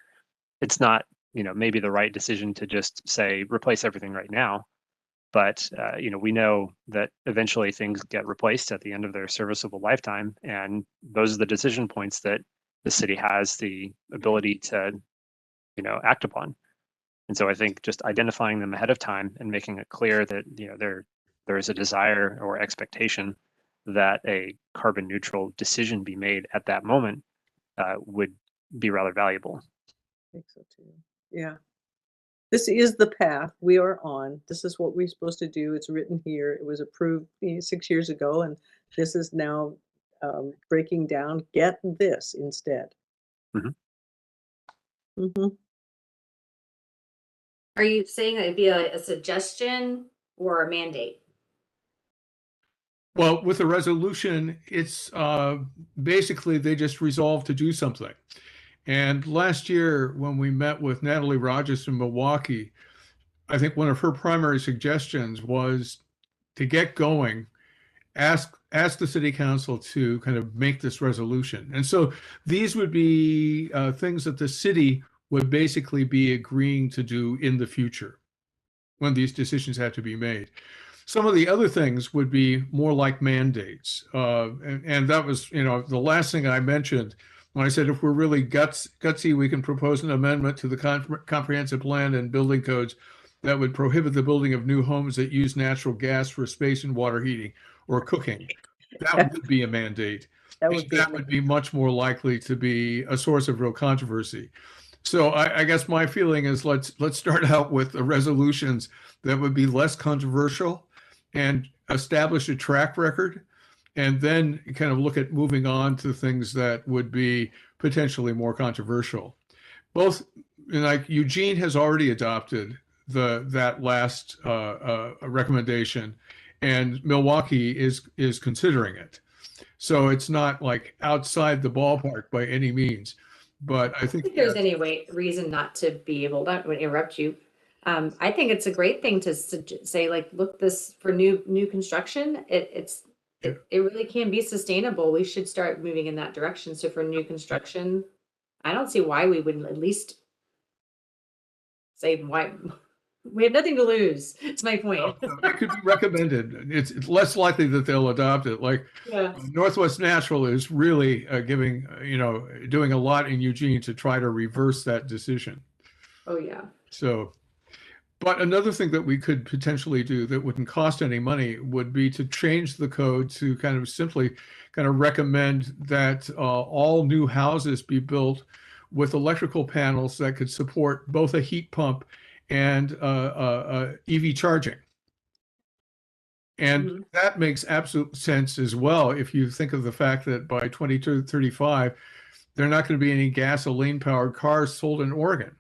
it's not, maybe the right decision to just say replace everything right now. But we know that eventually things get replaced at the end of their serviceable lifetime, and those are the decision points that the city has the ability to, act upon. And so I think just identifying them ahead of time and making it clear that there is a desire or expectation that a carbon neutral decision be made at that moment would be rather valuable. I think so too. Yeah. This is the path we are on. This is what we're supposed to do. It's written here. It was approved 6 years ago, and this is now breaking down. Get this instead. Mm-hmm. Are you saying that it'd be a suggestion or a mandate? Well, with a resolution, it's basically they just resolve to do something. And last year, when we met with Natalie Rogers in Milwaukee, I think one of her primary suggestions was to get going, ask the city council to kind of make this resolution. And so these would be things that the city would basically be agreeing to do in the future when these decisions have to be made. Some of the other things would be more like mandates. And that was, the last thing I mentioned when I said if we're really gutsy, we can propose an amendment to the comprehensive plan and building codes that would prohibit the building of new homes that use natural gas for space and water heating or cooking. That would be a mandate. That would be much more likely to be a source of real controversy. So I guess my feeling is let's start out with the resolutions that would be less controversial and establish a track record, and then kind of look at moving on to things that would be potentially more controversial. Both, like Eugene has already adopted that last recommendation, and Milwaukee is considering it. So it's not like outside the ballpark by any means. But I think there's any reason not to be able to interrupt you. I think it's a great thing to say, like, look, this for new construction, it really can be sustainable. We should start moving in that direction. So for new construction, I don't see why we wouldn't at least say why. We have nothing to lose. It's my point. It could be recommended. It's less likely that they'll adopt it. Like Northwest Natural is really doing a lot in Eugene to try to reverse that decision. Oh yeah. So, but another thing that we could potentially do that wouldn't cost any money would be to change the code to kind of simply kind of recommend that all new houses be built with electrical panels that could support both a heat pump and EV charging. And that makes absolute sense as well if you think of the fact that by 2035, there are not going to be any gasoline-powered cars sold in Oregon.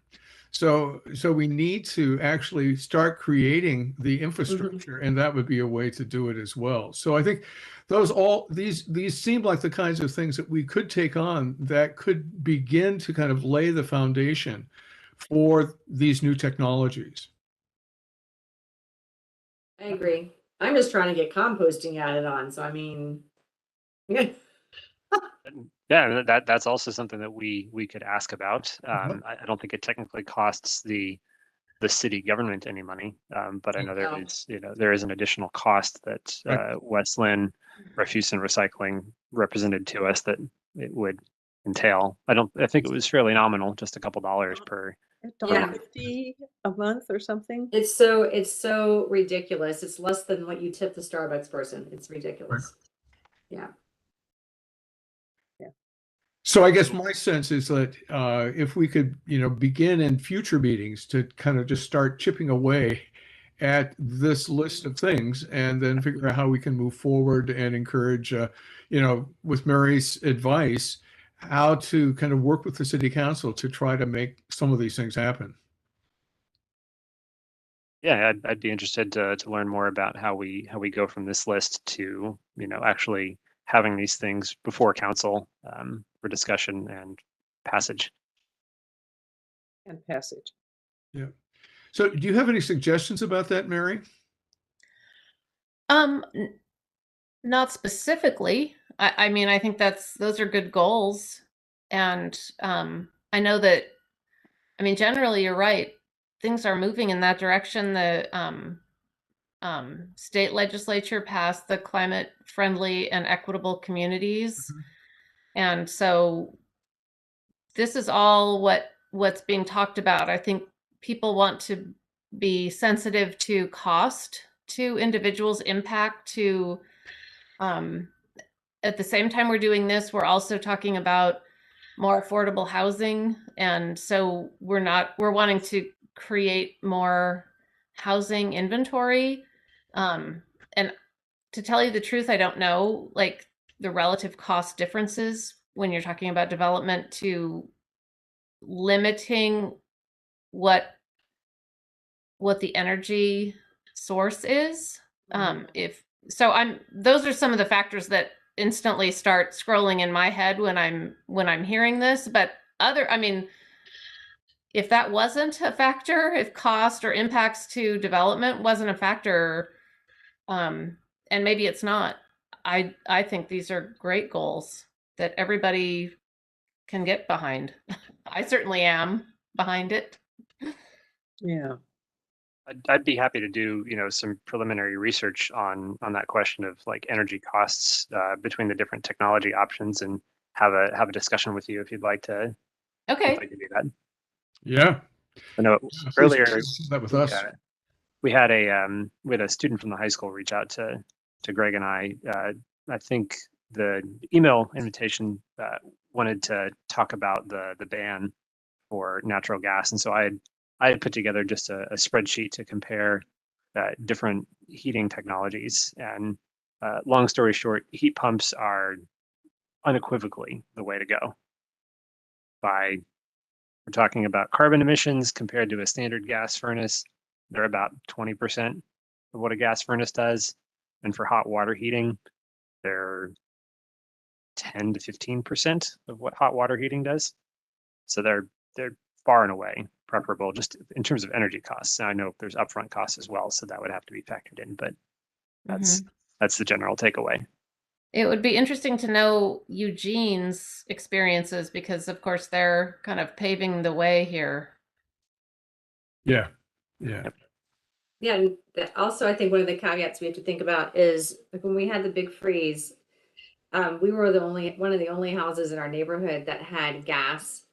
So we need to actually start creating the infrastructure, and that would be a way to do it as well. So I think these seem like the kinds of things that we could take on that could begin to kind of lay the foundation for these new technologies. I agree. I'm just trying to get composting added on. So I mean, yeah. Yeah, that's also something that we could ask about. I don't think it technically costs the city government any money, but I know there is an additional cost that West Linn Refuse and Recycling represented to us that it would entail. I think it was fairly nominal, just a couple dollars per. $1.50 a month or something. It's so ridiculous. It's less than what you tip the Starbucks person. It's ridiculous. Yeah. So I guess my sense is that if we could, begin in future meetings to kind of just start chipping away at this list of things and then figure out how we can move forward and encourage, with Mary's advice, how to kind of work with the city council to try to make some of these things happen. Yeah, I'd be interested to learn more about how we go from this list to, actually having these things before council for discussion and passage. And passage. Yeah. So do you have any suggestions about that, Mary? Not specifically. I mean, I think those are good goals. And I know that, I mean, generally you're right. Things are moving in that direction. The state legislature passed the climate friendly and equitable communities. And so this is all what's being talked about. I think people want to be sensitive to cost, to individuals' impact, to at the same time we're doing this, we're also talking about more affordable housing. And so we're wanting to create more housing inventory. And to tell you the truth, I don't know like the relative cost differences when you're talking about development to limiting what the energy source is. Those are some of the factors that instantly start scrolling in my head when I'm hearing this. But I mean, if that wasn't a factor, if cost or impacts to development wasn't a factor, and maybe it's not, I think these are great goals that everybody can get behind. I certainly am behind it. Yeah. I'd be happy to do, some preliminary research on that question of like energy costs between the different technology options and have a discussion with you if you'd like to. Okay. If I could do that. Yeah. I know Please earlier share that with us. we had a student from the high school reach out to Greg and I. I think the email invitation wanted to talk about the ban for natural gas, and so I had put together just a spreadsheet to compare different heating technologies. And long story short, heat pumps are unequivocally the way to go. We're talking about carbon emissions compared to a standard gas furnace, they're about 20% of what a gas furnace does. And for hot water heating, they're 10 to 15% of what hot water heating does. So they're far and away preferable just in terms of energy costs. Now I know there's upfront costs as well, so that would have to be factored in, but that's the general takeaway. It would be interesting to know Eugene's experiences because of course they're kind of paving the way here. Yeah. Yeah. Yeah, and also I think one of the caveats we have to think about is like when we had the big freeze, we were one of the only houses in our neighborhood that had gas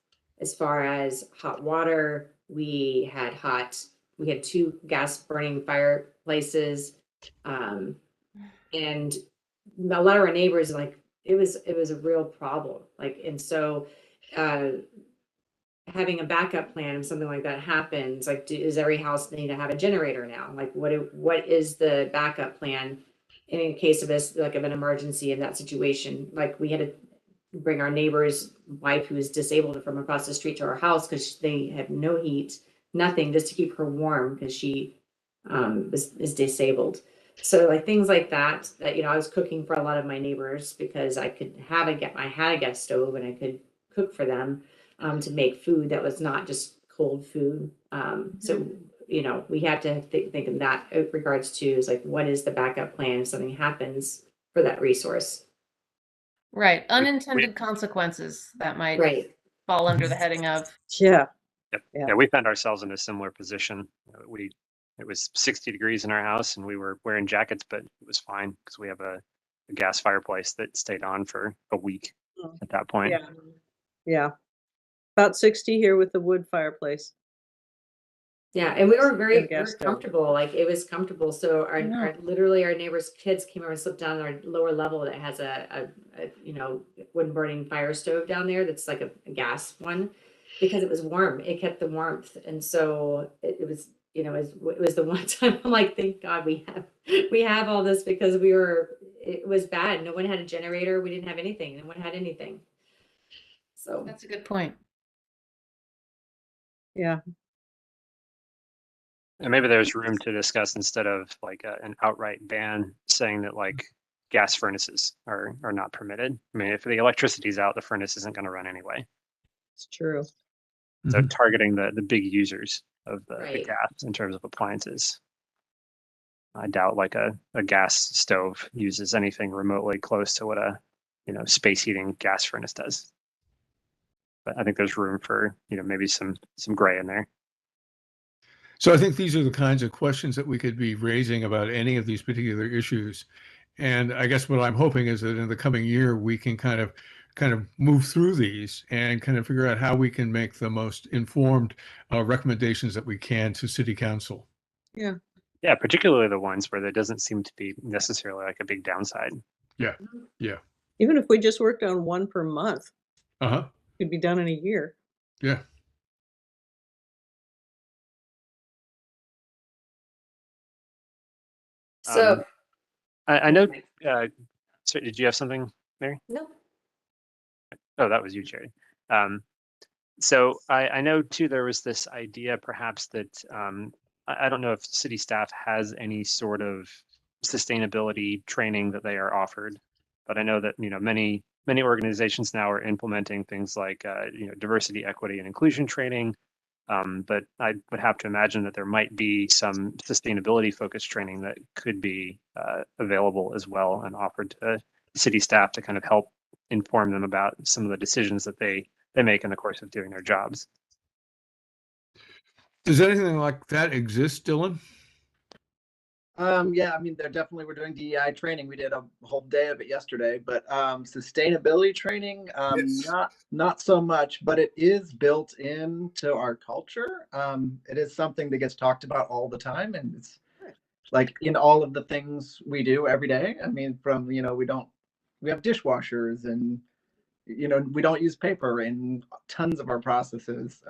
as far as hot water. We had 2 gas burning fireplaces. And a lot of our neighbors, like it was a real problem. Like, and so having a backup plan if something like that happens, like does every house need to have a generator now? Like what is the backup plan in case of an emergency in that situation? Like we had to bring our neighbor's wife who is disabled from across the street to our house because they have no heat, nothing, just to keep her warm because she is disabled. So like things like that I was cooking for a lot of my neighbors because I had a gas stove and I could cook for them to make food that was not just cold food. So we have to think in that regards to is like what is the backup plan if something happens for that resource. Right. Unintended consequences that might fall under the heading of. Yeah. Yep. Yeah, we found ourselves in a similar position. It was 60 degrees in our house and we were wearing jackets, but it was fine because we have a gas fireplace that stayed on for a week at that point. Yeah. Yeah. About 60 here with the wood fireplace. Yeah, and we were very gas stove. comfortable. Like it was comfortable. So our literally our neighbors' kids came over and slept down on our lower level that has a wood burning fire stove down there that's like a gas one because it was warm. It kept the warmth, and so it was you know, it was the one time I'm like, thank God we have all this, because it was bad. No one had a generator. We didn't have anything. No one had anything. So That's a good point. Yeah. And maybe there's room to discuss, instead of like an outright ban, saying that like gas furnaces are not permitted. I mean, if the electricity's out, the furnace isn't going to run anyway. It's true. So Mhm. targeting the big users of the Right. gas in terms of appliances. I doubt like a gas stove uses anything remotely close to what a space heating gas furnace does. But I think there's room for maybe some gray in there. So I think these are the kinds of questions that we could be raising about any of these particular issues. And I guess what I'm hoping is that in the coming year, we can kind of move through these and kind of figure out how we can make the most informed recommendations that we can to City Council. Yeah. Yeah, particularly the ones where there doesn't seem to be necessarily like a big downside. Yeah. Yeah. Even if we just worked on one per month, Uh-huh. could be done in a year. Yeah. So I know. Sorry, did you have something, Mary? no. Oh, that was you, Jerry. So I know too, there was this idea perhaps that I don't know if city staff has any sort of sustainability training that they are offered, but I know that many organizations now are implementing things like diversity, equity, and inclusion training. But I would have to imagine that there might be some sustainability focused training that could be available as well and offered to city staff to kind of help inform them about some of the decisions that they make in the course of doing their jobs. Does anything like that exist, Dylan? Yeah, I mean, they're definitely, we're doing DEI training. We did a whole day of it yesterday, but sustainability training, Yes. not so much, but it is built into our culture. It is something that gets talked about all the time, and it's like in all of the things we do every day. I mean, from, we have dishwashers, and, we don't use paper in tons of our processes.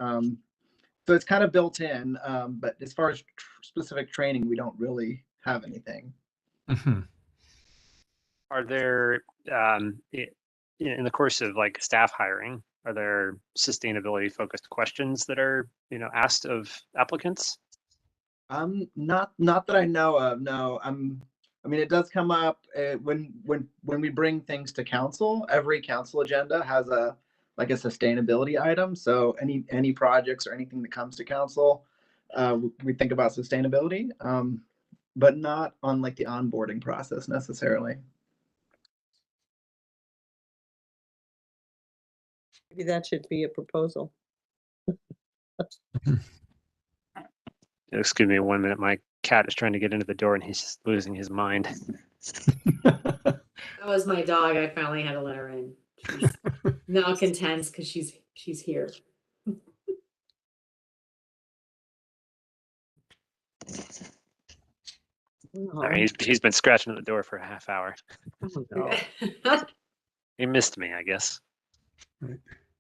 So it's kind of built in, but as far as specific training, we don't really have anything. Mhm. Are there in the course of like staff hiring, are there sustainability focused questions that are asked of applicants? Not that I know of. No. I mean, it does come up when we bring things to council. Every council agenda has a sustainability item. So any projects or anything that comes to council, we think about sustainability, but not on like the onboarding process necessarily. Maybe that should be a proposal. Excuse me 1 minute. My cat is trying to get into the door and he's just losing his mind. That was my dog. I finally had to let her in. She's malcontents because she's here. I mean, he's been scratching at the door for a half hour. Oh, no. He missed me, I guess.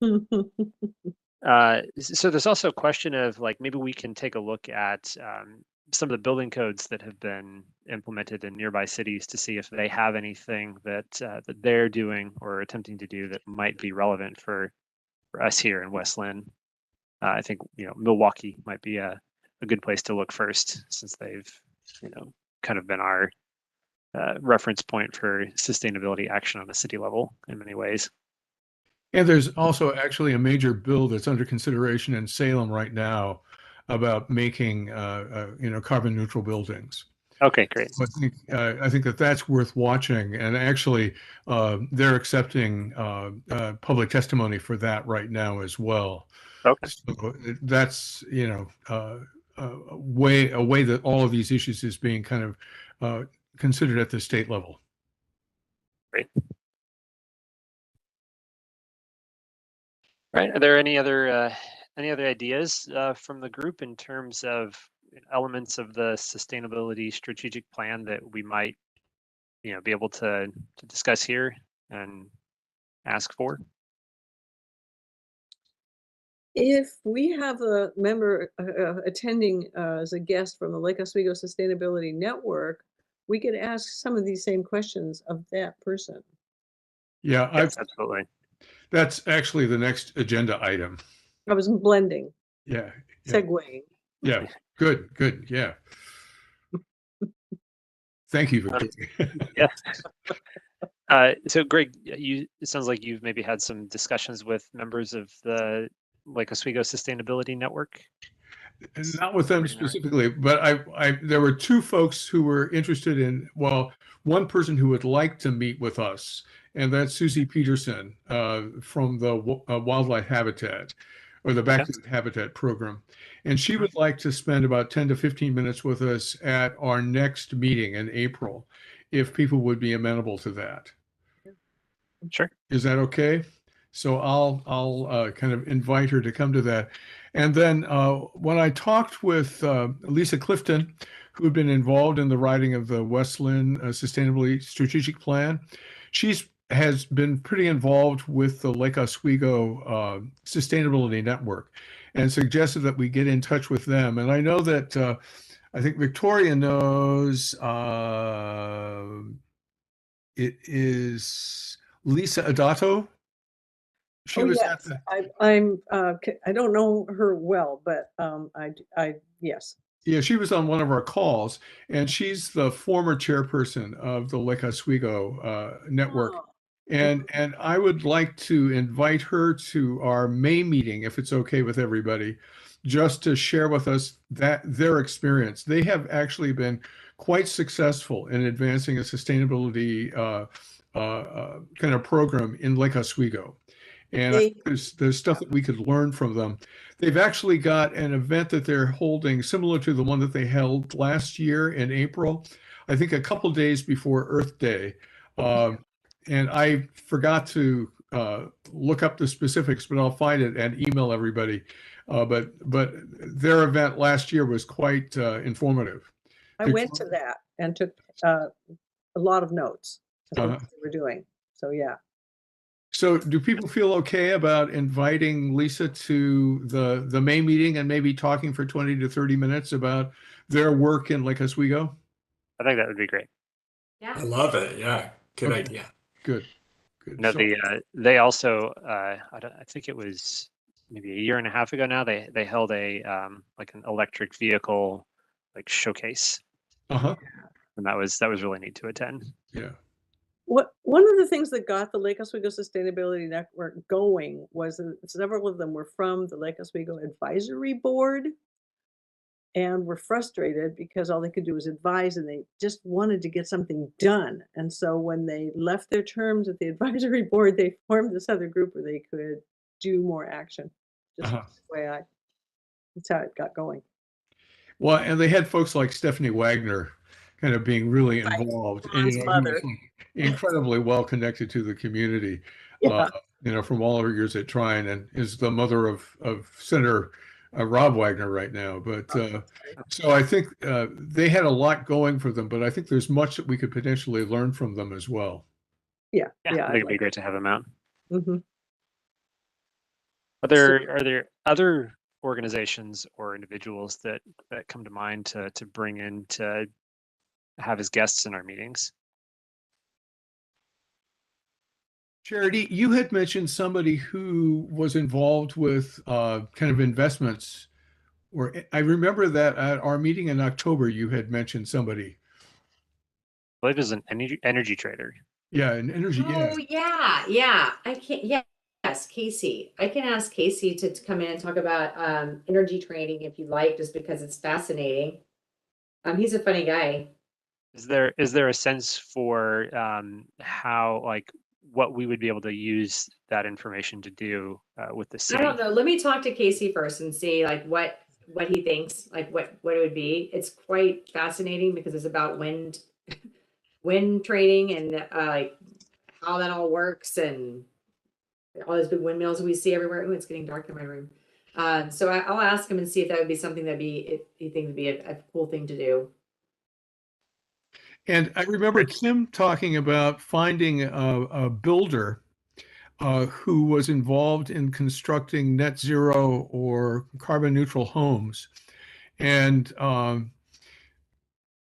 Oh. So there's also a question of like, maybe we can take a look at some of the building codes that have been implemented in nearby cities to see if they have anything that they're doing or attempting to do that might be relevant for us here in West Linn. I think Milwaukee might be a good place to look first, since they've kind of been our reference point for sustainability action on the city level in many ways. And there's also actually a major bill that's under consideration in Salem right now about making, carbon neutral buildings. Okay, great. So I think that that's worth watching. And actually, they're accepting public testimony for that right now as well. Okay. So that's, a way that all of these issues is being kind of considered at the state level. Great. Right. Are there any other ideas from the group in terms of elements of the sustainability strategic plan that we might, be able to discuss here and ask for? If we have a member attending as a guest from the Lake Oswego Sustainability Network, we could ask some of these same questions of that person. Yeah, Yes, absolutely. that's actually the next agenda item. I was blending, Yeah, yeah, segueing. yeah. Good, good. Yeah. Thank you, Victoria. Yes. So Greg, it sounds like you've maybe had some discussions with members of the Lake Oswego Sustainability Network. And not with them specifically, but there were two folks who were interested in, well, one person who would like to meet with us, and that's Susie Peterson from the Wildlife Habitat or the Back to the Habitat program. And she would like to spend about 10 to 15 minutes with us at our next meeting in April, if people would be amenable to that. Sure. Is that okay? So I'll kind of invite her to come to that. And then when I talked with Lisa Clifton, who had been involved in the writing of the West Linn Sustainability Strategic Plan, has been pretty involved with the Lake Oswego Sustainability Network and suggested that we get in touch with them. And I know that I think Victoria knows it is Lisa Adato. She Oh, was yes. at the, I don't know her well, but yes. yeah, she was on one of our calls, and she's the former chairperson of the Lake Oswego network. Oh, And I would like to invite her to our May meeting, if it's okay with everybody, just to share with us their experience. They have actually been quite successful in advancing a sustainability kind of program in Lake Oswego. And I think there's stuff that we could learn from them. They've actually got an event that they're holding similar to the one that they held last year in April, I think a couple days before Earth Day. And I forgot to look up the specifics, but I'll find it and email everybody. But their event last year was quite informative. I went to that and took a lot of notes of what they were doing. So yeah. So do people feel okay about inviting Lisa to the May meeting and maybe talking for 20 to 30 minutes about their work in Lake Oswego? I think that would be great. Yeah. I love it. Yeah. Good idea. Good. Good. No, So, they also I think it was maybe a year and a half ago now, they held a like an electric vehicle like showcase. uh-huh. And that was really neat to attend. Yeah. One of the things that got the Lake Oswego Sustainability Network going was that several of them were from the Lake Oswego Advisory Board and were frustrated because all they could do was advise and they just wanted to get something done. And so when they left their terms at the advisory board, they formed this other group where they could do more action. Just FYI. That's how it got going. Well, and they had folks like Stephanie Wagner kind of being really involved and incredibly well connected to the community, from all of her years at Trine, and is the mother of Senator Rob Wagner right now. But so I think they had a lot going for them, but I think there's much that we could potentially learn from them as well. I think it'd be great to have them out. Mm-hmm. Are there other organizations or individuals that come to mind to bring in to have as guests in our meetings? Charity, you had mentioned somebody who was involved with kind of investments, or I remember that at our meeting in October, you had mentioned somebody. I believe it's an energy trader. Yeah, an energy. Oh, yeah. I can't. Yeah. Yes, Casey. I can ask Casey to come in and talk about energy trading if you'd like, just because it's fascinating. He's a funny guy. Is there a sense for how, like, what we would be able to use that information to do with the city? I don't know. Let me talk to Casey first and see like what he thinks, like what it would be. It's quite fascinating because it's about wind trading and like how that all works and all those big windmills we see everywhere. Oh, it's getting dark in my room. So I'll ask him and see if that would be something he thinks would be a cool thing to do. And I remember Kim talking about finding a builder who was involved in constructing net zero or carbon neutral homes, and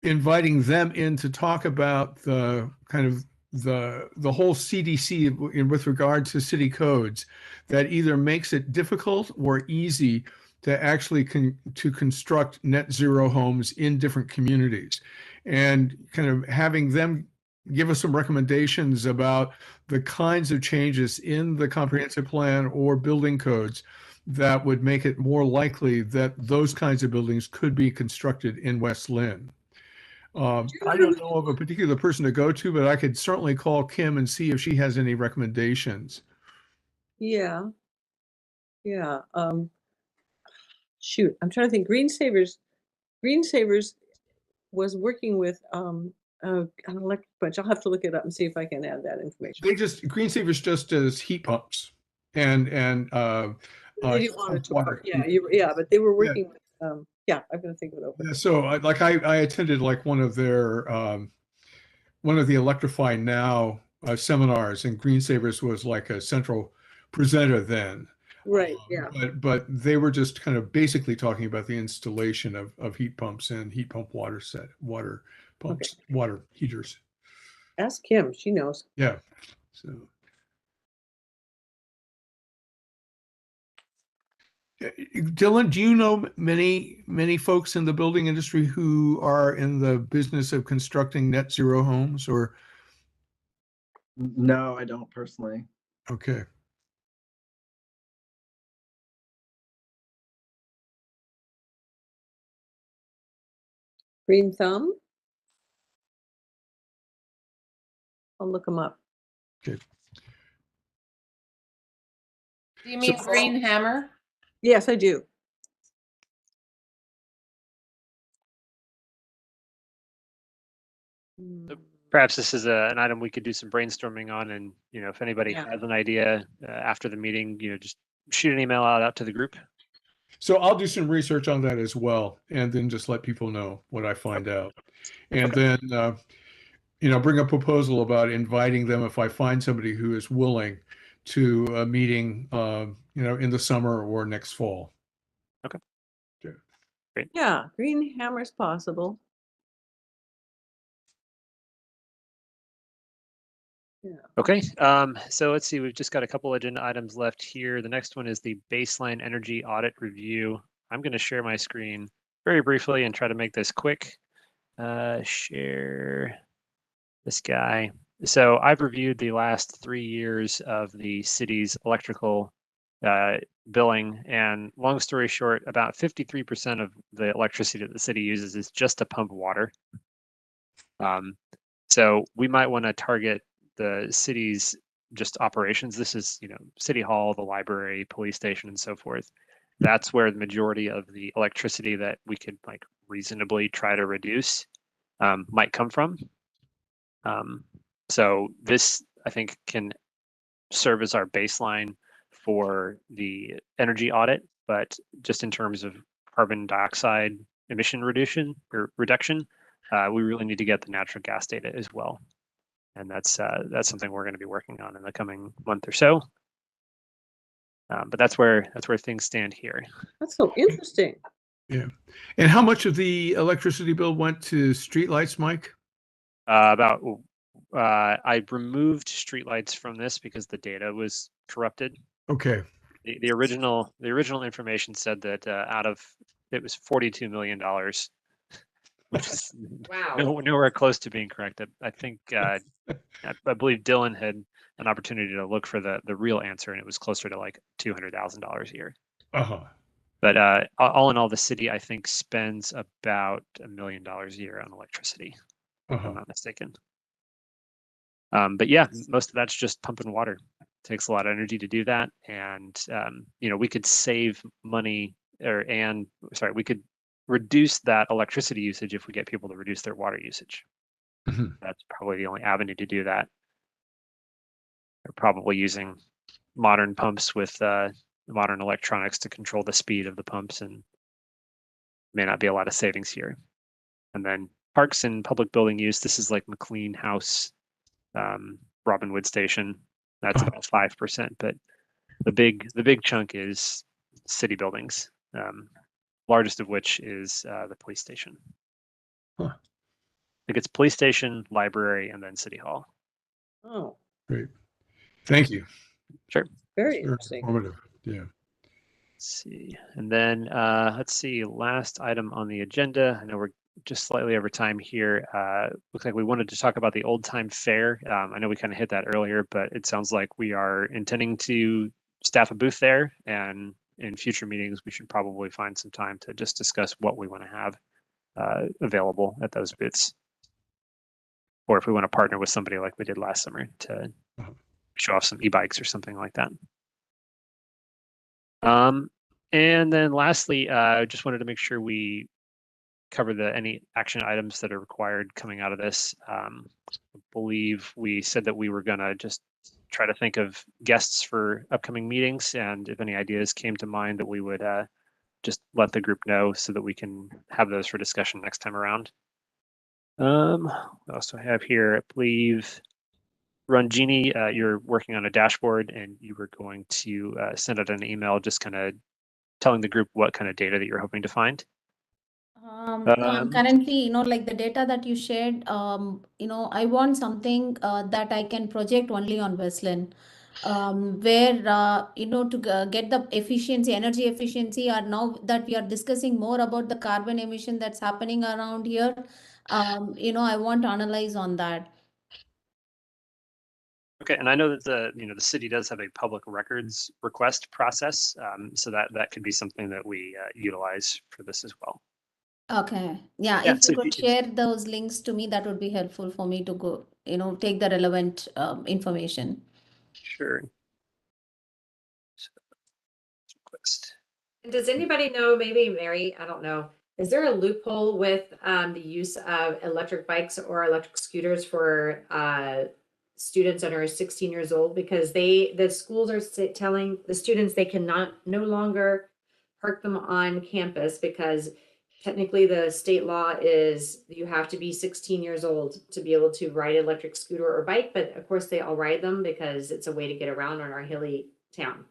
inviting them in to talk about the kind of the whole CDC with regard to city codes that either makes it difficult or easy to actually to construct net zero homes in different communities, and kind of having them give us some recommendations about the kinds of changes in the comprehensive plan or building codes that would make it more likely that those kinds of buildings could be constructed in West Linn. I don't know of a particular person to go to, but I could certainly call Kim and see if she has any recommendations. Yeah. Yeah. Shoot, I'm trying to think. Green Savers was working with an electric bunch. I'll have to look it up and see if I can add that information. Green Savers just does heat pumps and They do water to water. yeah, but they were working with yeah, I'm gonna think of it over. So I attended like one of the Electrify Now seminars, and Green Savers was like a central presenter then. Right, yeah. But they were just kind of basically talking about the installation of heat pumps and heat pump water pumps, water heaters. Ask Kim, she knows. Yeah. So Dylan, do you know many folks in the building industry who are in the business of constructing net zero homes, or? No, I don't personally. Okay. Green Thumb? I'll look them up. Okay. Do you mean Green Hammer? Yes, I do. Perhaps this is an item we could do some brainstorming on, and if anybody Yeah. has an idea after the meeting, just shoot an email out to the group. So I'll do some research on that as well, and then just let people know what I find out. And then, bring a proposal about inviting them if I find somebody who is willing to a meeting, in the summer or next fall. Okay. Great. Yeah, Green Hammer's possible. Yeah. Okay, so let's see, we've just got a couple agenda items left here. The next one is the baseline energy audit review. I'm going to share my screen very briefly and try to make this quick. Share this guy. So I've reviewed the last 3 years of the city's electrical billing, and long story short, about 53% of the electricity that the city uses is just to pump water. So we might want to target the city's just operations. This is, City Hall, the library, police station, and so forth. That's where the majority of the electricity that we could reasonably try to reduce might come from. So this, I think, can serve as our baseline for the energy audit, but just in terms of carbon dioxide emission reduction, we really need to get the natural gas data as well. And that's something we're going to be working on in the coming month or so. But that's where things stand here. That's so interesting. Yeah. And how much of the electricity bill went to streetlights, Mike? I removed streetlights from this because the data was corrupted. Okay. The original information said that it was $42 million, which is Wow. nowhere close to being correct. I think I believe Dylan had an opportunity to look for the real answer, and it was closer to like $200,000 a year. Uh-huh. But all in all, the city, I think, spends about $1 million a year on electricity, if I'm not mistaken. But yeah, most of that's just pumping water. It takes a lot of energy to do that, and we could save money, we could reduce that electricity usage if we get people to reduce their water usage. That's probably the only avenue to do that. They're probably using modern pumps with modern electronics to control the speed of the pumps, and may not be a lot of savings here. And then parks and public building use. This is like McLean House, Robin Wood Station. That's about 5%, but the big chunk is city buildings, largest of which is the police station. Huh. I think it's police station, library, and then city hall. Oh, Great. Thank you. Sure. very Very interesting. informative. Yeah. Let's see. And then let's see, last item on the agenda. I know we're just slightly over time here. Looks like we wanted to talk about the old time fair. I know we kind of hit that earlier, but it sounds like we are intending to staff a booth there, and in future meetings, we should probably find some time to just discuss what we want to have available at those booths. Or if we want to partner with somebody like we did last summer to show off some e-bikes or something like that. And then lastly, I just wanted to make sure we cover any action items that are required coming out of this. I believe we said that we were gonna just try to think of guests for upcoming meetings, and if any ideas came to mind, that we would just let the group know so that we can have those for discussion next time around. What else do I have here? I believe Ranjini, you're working on a dashboard, and you were going to send out an email just kind of telling the group what kind of data that you're hoping to find. No, I'm currently, like the data that you shared, I want something that I can project only on Westland, where, to get the efficiency, energy efficiency, or now that we are discussing more about the carbon emission that's happening around here, I want to analyze on that. Okay, and I know that the city does have a public records request process, so that could be something that we utilize for this as well. Okay. Yeah, Yeah, if you could share those links to me, that would be helpful for me to go, take the relevant information. Sure. Request. Does anybody know, maybe Mary, I don't know, is there a loophole with the use of electric bikes or electric scooters for students under 16 years old? Because the schools are telling the students they cannot no longer park them on campus because technically the state law is you have to be 16 years old to be able to ride an electric scooter or bike. But of course they all ride them because it's a way to get around on our hilly town.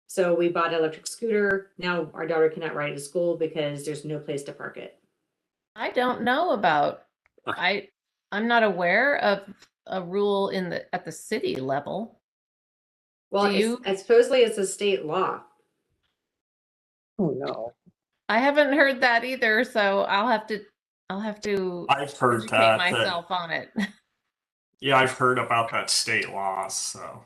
So we bought an electric scooter. Now our daughter cannot ride to school because there's no place to park it. I don't know about, I'm not aware of a rule at the city level. Well, it's supposedly it's a state law. Oh no. I haven't heard that either, so I'll have to I've heard educate that myself on it. Yeah, I've heard about that state law, so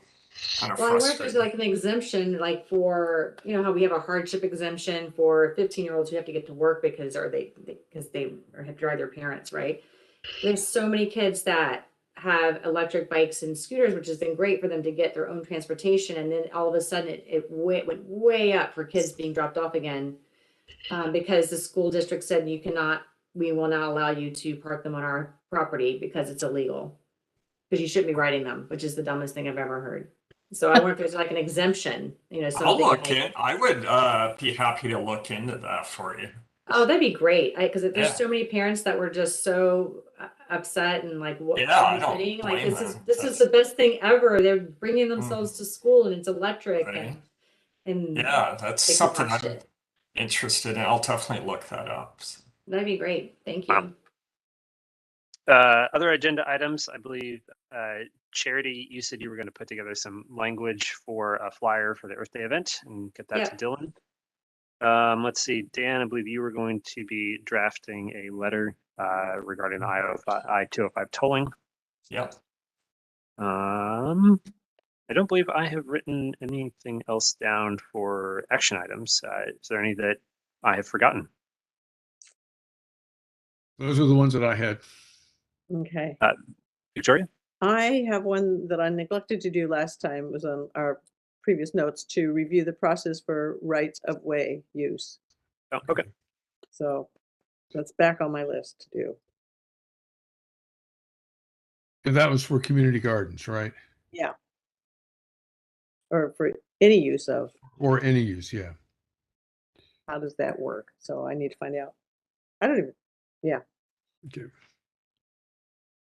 kind of Well, I wonder if frustrating. there's like an exemption, like for, how we have a hardship exemption for 15-year-olds who have to get to work because they have to drive their parents, right? There's so many kids that have electric bikes and scooters, which has been great for them to get their own transportation. And then all of a sudden it went way up for kids being dropped off again because the school district said we will not allow you to park them on our property because it's illegal. Because you shouldn't be riding them, which is the dumbest thing I've ever heard. So I wonder if there's like an exemption, something. I'll look like, in. I would be happy to look into that for you. Oh, that'd be great. Because there's Yeah. so many parents that were just so upset and like, what? Yeah, I are you don't kidding? Like blame this them. is the best thing ever. They're bringing themselves to school and it's electric Right. and Yeah, that's they something crushed I'm it. interested in. I'll definitely look that up. So. That'd be great. Thank you. Wow. Other agenda items, I believe, Charity, you said you were going to put together some language for a flyer for the Earth Day event and get that to Dylan. Let's see, Dan, I believe you were going to be drafting a letter regarding the I-205 tolling. Yep. I don't believe I have written anything else down for action items. Is there any that I have forgotten? Those are the ones that I had. Okay. Victoria? I have one that I neglected to do last time. It was on our previous notes to review the process for rights of way use. Oh, okay. So that's back on my list to do. And that was for community gardens, right? Yeah. Or for any use of. Or any use, yeah. How does that work? So I need to find out. I don't even, yeah. Okay.